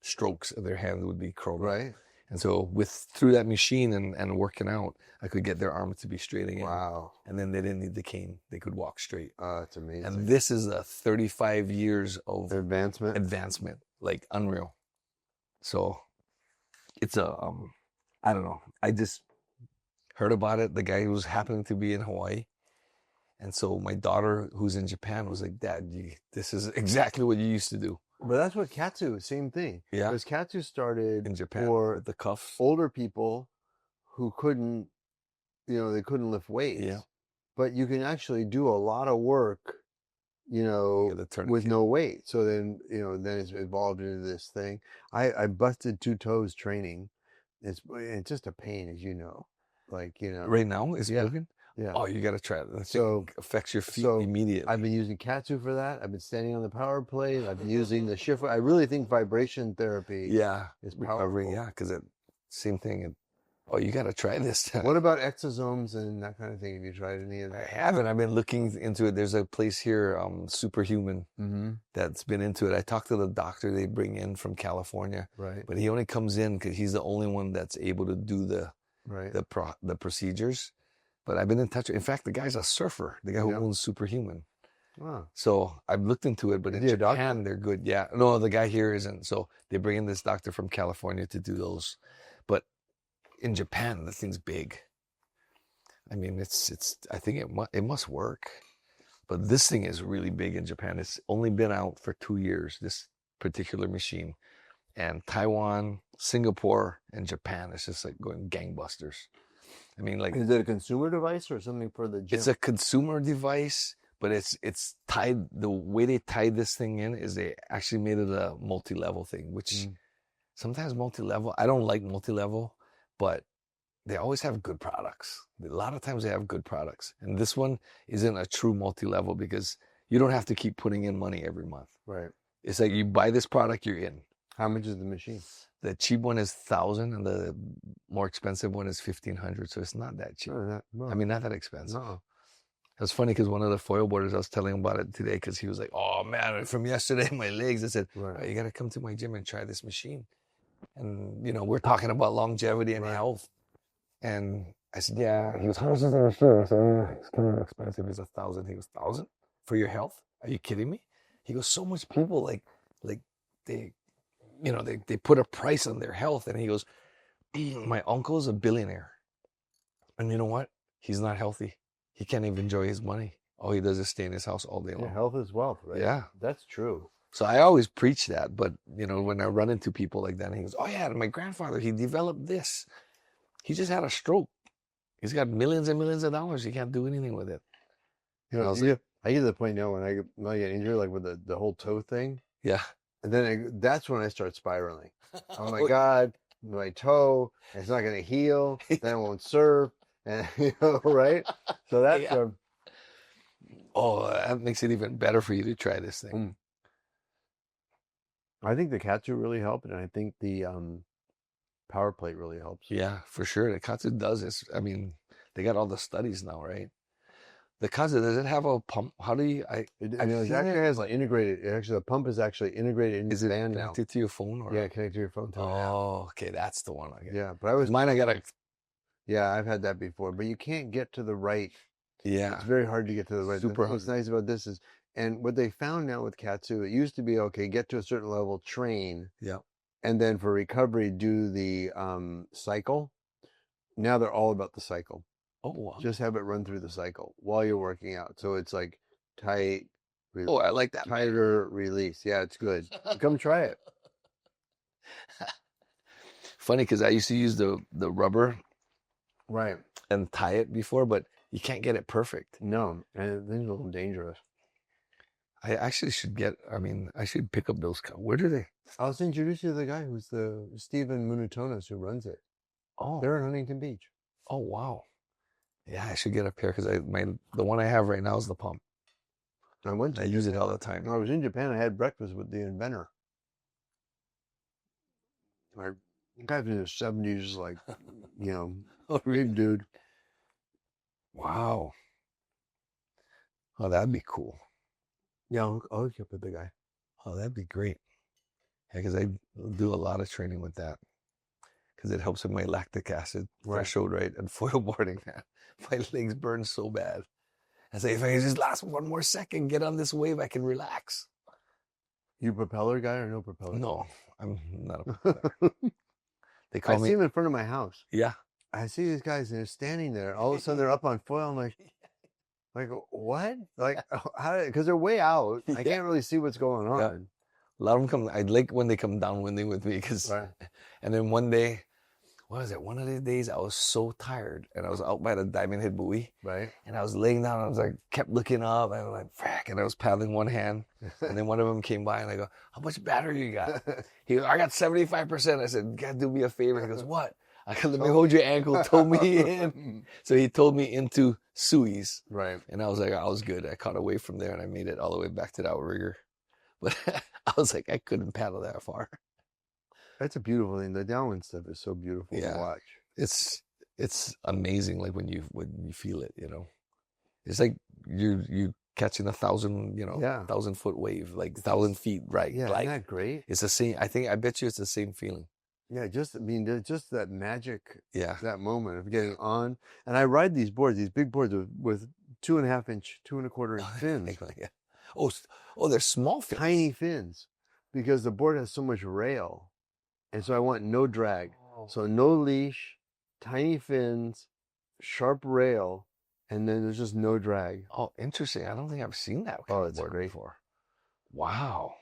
strokes, their hands would be curled. Right. And so through that machine and working out, I could get their arms to be straight again. Wow. And then they didn't need the cane. They could walk straight. It's amazing. And this is a 35 years of advancement, like unreal. So it's I don't know. I just heard about it. The guy was happening to be in Hawaii. And so my daughter, who's in Japan, was like, Dad, this is exactly what you used to do. But that's what Katsu, same thing. Yeah. Because Katsu started in Japan for with the cuffs. Older people who couldn't, they couldn't lift weights. Yeah. But you can actually do a lot of work, with no weight. So then, then it's evolved into this thing. I busted 2 toes training. It's just a pain, as you know. Right now it's broken. Yeah. Oh, you got to try it. So affects your feet so immediately. I've been using Katsu for that. I've been standing on the power plate. I've been using the shift. I really think vibration therapy is powerful. Yeah, because same thing. Oh, you got to try this. What about exosomes and that kind of thing? Have you tried any of I that? haven't. I've been looking into it. There's a place here, Superhuman, that's been into it. I talked to the doctor they bring in from California, Right. but he only comes in because he's the only one that's able to do the procedures. But I've been in touch. In fact, the guy's a surfer. The guy who owns Superhuman. Wow. So I've looked into it, but in Japan they're good. Yeah. No, the guy here isn't. So they bring in this doctor from California to do those. But in Japan, the thing's big. I mean, I think it must work. But this thing is really big in Japan. It's only been out for 2 years, this particular machine. And Taiwan, Singapore, and Japan, it's just like going gangbusters. I mean, like, is it a consumer device or something for the gym? It's a consumer device, but it's tied. The way they tied this thing in is they actually made it a multi-level thing, which sometimes multi-level, I don't like multi-level, but they always have good products. A lot of times they have good products. And this one isn't a true multi-level because you don't have to keep putting in money every month. Right. It's like you buy this product, you're in. How much is the machine? The cheap one is $1,000 and the more expensive one is $1,500. So it's not that cheap. No. I mean, not that expensive. No. It was funny because one of the foil boarders, I was telling him about it today because he was like, oh man, from yesterday, my legs. I said, oh, you got to come to my gym and try this machine. And, we're talking about longevity and health. And I said, yeah. He goes, how much is the machine? I said, it's kind of expensive. It's $1,000. He goes, $1,000 for your health? Are you kidding me? He goes, so much people like they, they put a price on their health. And he goes, my uncle's a billionaire. And you know what? He's not healthy. He can't even enjoy his money. All he does is stay in his house all day long. Health is wealth, right? Yeah. That's true. So I always preach that. But, when I run into people like that, and he goes, oh yeah, my grandfather, he developed this. He just had a stroke. He's got millions and millions of dollars. He can't do anything with it. I get to the point now when I get injured, like with the whole toe thing. Yeah. And then that's when I start spiraling. Oh my God, my toe, it's not going to heal. Then I won't serve. And, right? So that's... that makes it even better for you to try this thing. I think the Katsu really helped, and I think the power plate really helps. Yeah, for sure. The Katsu does this. I mean, they got all the studies now, right? The Katsu, does it have a pump? How do you... It actually has like integrated. The pump is actually integrated in the band now. Is it connected to your phone? Or? Yeah, connected to your phone. Okay, that's the one. Yeah, but mine, I got to... Yeah, I've had that before, but you can't get to the right. Yeah. It's very hard to get to the right. Super hard. What's nice about this is, and what they found now with Katsu, it used to be, okay, get to a certain level, train. Yeah. And then for recovery, do the cycle. Now they're all about the cycle. Oh, wow. Just have it run through the cycle while you're working out. So it's like tight. Release, I like that. Tighter release. Yeah, it's good. Come try it. Funny, because I used to use the rubber. Right. And tie it before, but you can't get it perfect. No, and then it's a little dangerous. I actually should I should pick up those. Where do they? I'll introduce you to the guy who's the Stephen Munatonis who runs it. Oh. They're in Huntington Beach. Oh, wow. Yeah, I should get a pair because the one I have right now is the pump. I use it all the time. When I was in Japan, I had breakfast with the inventor. My guy's in his 70s, like, big dude. Wow. Oh, that'd be cool. Yeah, I'll hook you up with the guy. Oh, that'd be great. Yeah, because I do a lot of training with that. Because it helps with my lactic acid threshold, right? And foil boarding, man. My legs burn so bad. I say, if I can just last one more second, get on this wave, I can relax. You propeller guy or no propeller? No, I'm not a propeller. They call me. I see him in front of my house. Yeah. I see these guys and they're standing there. All of a sudden they're up on foil. I'm like what? Like, how? Because they're way out. I can't really see what's going on. Yeah. A lot of them come. I like when they come downwinding with me and then one day what was it? One of the days I was so tired and I was out by the Diamond Head buoy Right. and I was laying down. I was like, kept looking up. And I was like, frack. And I was paddling one hand. And then one of them came by and I go, how much battery you got? He goes, I got 75%. I said, you gotta do me a favor. He goes, what? I go, let me hold your ankle. Told me in. So he told me into Sui's. Right. And I was like, I was good. I caught away from there and I made it all the way back to the outrigger. But I was like, I couldn't paddle that far. That's a beautiful thing. The downwind stuff is so beautiful Yeah. to watch. It's amazing, like when you feel it, you know. It's like you catching 1,000, 1,000-foot wave, like 1,000 feet, right? Yeah, Like, isn't that great? it's the same. I bet you it's the same feeling. Yeah, just that magic, Yeah. that moment of getting on. And I ride these boards, these big boards with 2.5 inch, 2.25 inch fins, Yeah. Oh, they're small fins. tiny fins, because the board has so much rail, and so I want no drag. So no leash, tiny fins, sharp rail, and then there's just no drag. Oh, interesting. I don't think I've seen that. Oh, it's board great. before. Wow.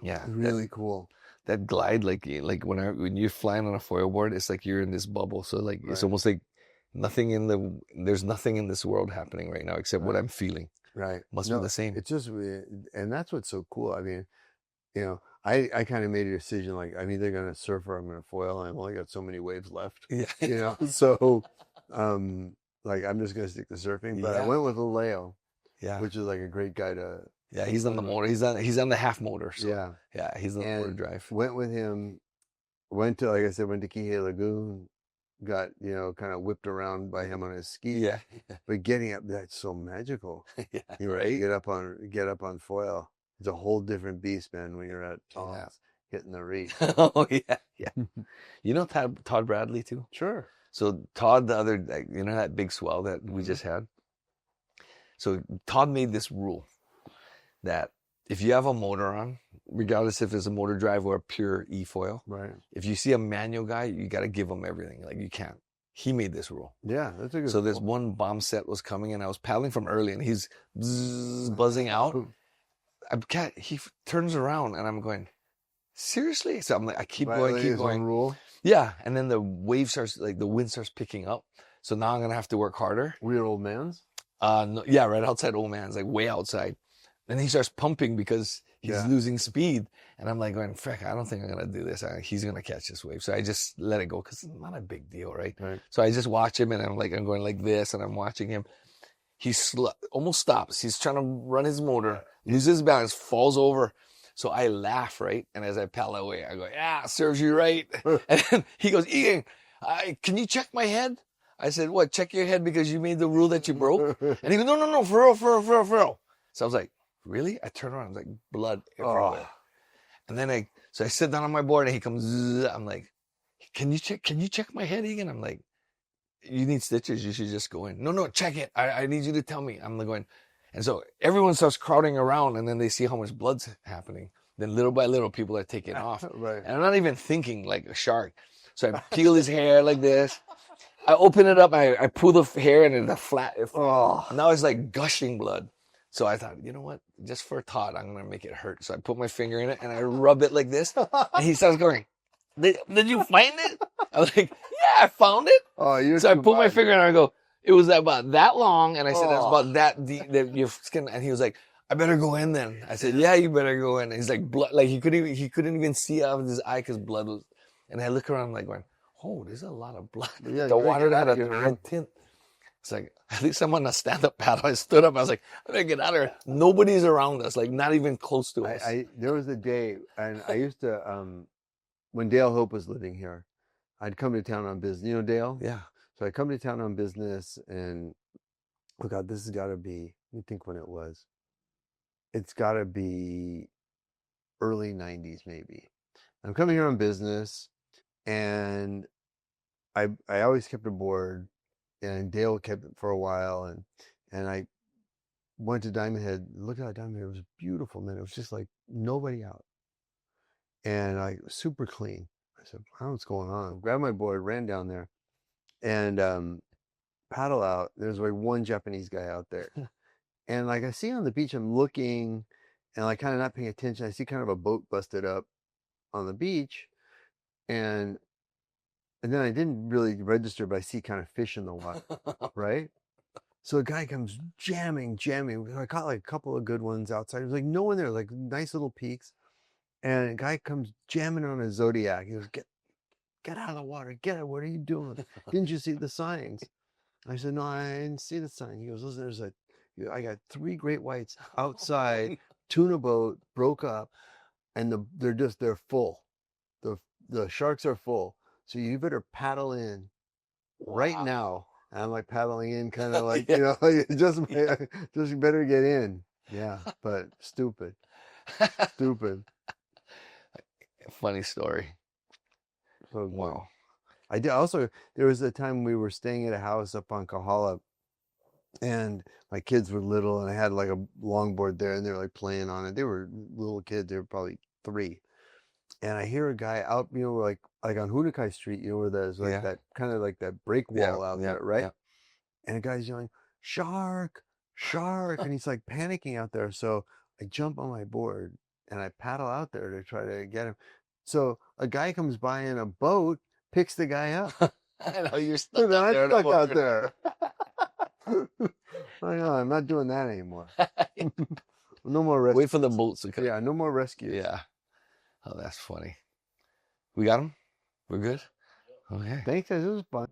Yeah. Really cool. That glide, like when you're flying on a foil board, it's like you're in this bubble. So like it's almost like there's nothing in this world happening right now except what I'm feeling. Right. Must be the same. It's just, and that's what's so cool. I mean, I kind of made a decision, like, I'm either going to surf or I'm going to foil. And I've only got so many waves left, Yeah. So, like, I'm just going to stick to surfing. But I Yeah. went with Leo, Yeah. which is like a great guy to. Yeah, he's on the motor. He's on the half motor. So Yeah. He's on the motor drive. Went with him. Went to, like I said, went to Kihei Lagoon. Got kind of whipped around by him on his ski. Yeah. But getting up, that's so magical. Yeah. You're right. Get up on foil. It's a whole different beast, man. When you're at hitting the reef. Oh yeah, yeah. You know Todd Bradley too. Sure. So Todd, the other, that big swell that we just had. So Todd made this rule that if you have a motor on, regardless if it's a motor drive or a pure e-foil, Right. if you see a manual guy, you got to give him everything. Like you can't. He made this rule. Yeah, that's a good. So this one bomb set was coming and I was paddling from early and he's buzzing out. He turns around and I'm going, seriously? So I'm like, I keep going. Rule. Yeah. And then the wind starts picking up. So now I'm going to have to work harder. Weird old man's. No, yeah, right outside Old Man's, like way outside. And he starts pumping because he's losing speed. And I'm like going, frick, I don't think I'm going to do this. He's going to catch this wave. So I just let it go because it's not a big deal, right? So I just watch him and I'm going like this and I'm watching him. He almost stops. He's trying to run his motor, loses balance, falls over. So I laugh, right? And as I paddle away, I go, yeah, serves you right. And then he goes, Ian, can you check my head? I said, what, check your head because you made the rule that you broke? And he goes, no, for real. So I was like, really? I turn around, I was like, blood everywhere. And then I sit down on my board and he comes, I'm like, can you check my head, Egan? I'm like, you need stitches, you should just go in. No, check it. I need you to tell me. I'm like going, and so everyone starts crowding around and then they see how much blood's happening. Then little by little, people are taking off. Right. And I'm not even thinking like a shark. So I peel his hair like this. I open it up, I pull the hair and it's flat. Now it's like gushing blood. So I thought, you know what? Just for Todd, I'm going to make it hurt. So I put my finger in it and I rub it like this. And he starts going, did you find it? I was like, yeah, I found it. So I put my finger in and I go, it was about that long. And I said, that's about that deep, your skin. And he was like, I better go in then. I said, yeah, you better go in. And he's like, blood, like he couldn't even see out of his eye because blood was, and I look around like going, oh, there's a lot of blood. Yeah, the water had a red tint. It's like, at least I'm on a stand-up paddle. I stood up. I was like, I gotta get out of here. Nobody's around us, like not even close to us. There was a day, and I used to, when Dale Hope was living here, I'd come to town on business. You know Dale? Yeah. So I'd come to town on business, and oh God, this has got to be, let me think when it was. It's got to be early 90s, maybe. I'm coming here on business, and I always kept a board, and Dale kept it for a while, and I went to Diamond Head, looked at Diamond Head, it was beautiful, man. It was just like nobody out. And super clean. I said, I don't know what's going on. Grabbed my board, ran down there, and paddle out. There's like one Japanese guy out there. And like I see on the beach, I'm looking and like kind of not paying attention. I see kind of a boat busted up on the beach, and And then I didn't really register, but I see kind of fish in the water, right? So a guy comes jamming. I caught like a couple of good ones outside. There's like no one there, like nice little peaks. And a guy comes jamming on a Zodiac. He goes, get out of the water. Get out. What are you doing? Didn't you see the signs? I said, no, I didn't see the sign. He goes, listen, I got 3 great whites outside, tuna boat, broke up, and they're full. The sharks are full. So you better paddle in right now. And I'm like paddling in, kind of like, Yeah. just better get in. Yeah, but stupid. Funny story. So good. Wow. I did also, there was a time we were staying at a house up on Kahala, and my kids were little, and I had like a longboard there, and they were like playing on it. They were little kids. They were probably 3. And I hear a guy out, like on Hunakai Street, where there's like that kind of like that break wall out there, right? Yeah. And a guy's yelling, "Shark, shark!" and he's like panicking out there. So I jump on my board and I paddle out there to try to get him. So a guy comes by in a boat, picks the guy up. I know you're stuck And then out there. I'm stuck out there. I know, I'm not doing that anymore. No more rescue. Wait for the boats to come. Yeah, no more rescue. Yeah. Oh, that's funny. We got him? We're good? Okay. Thanks, guys. It was fun.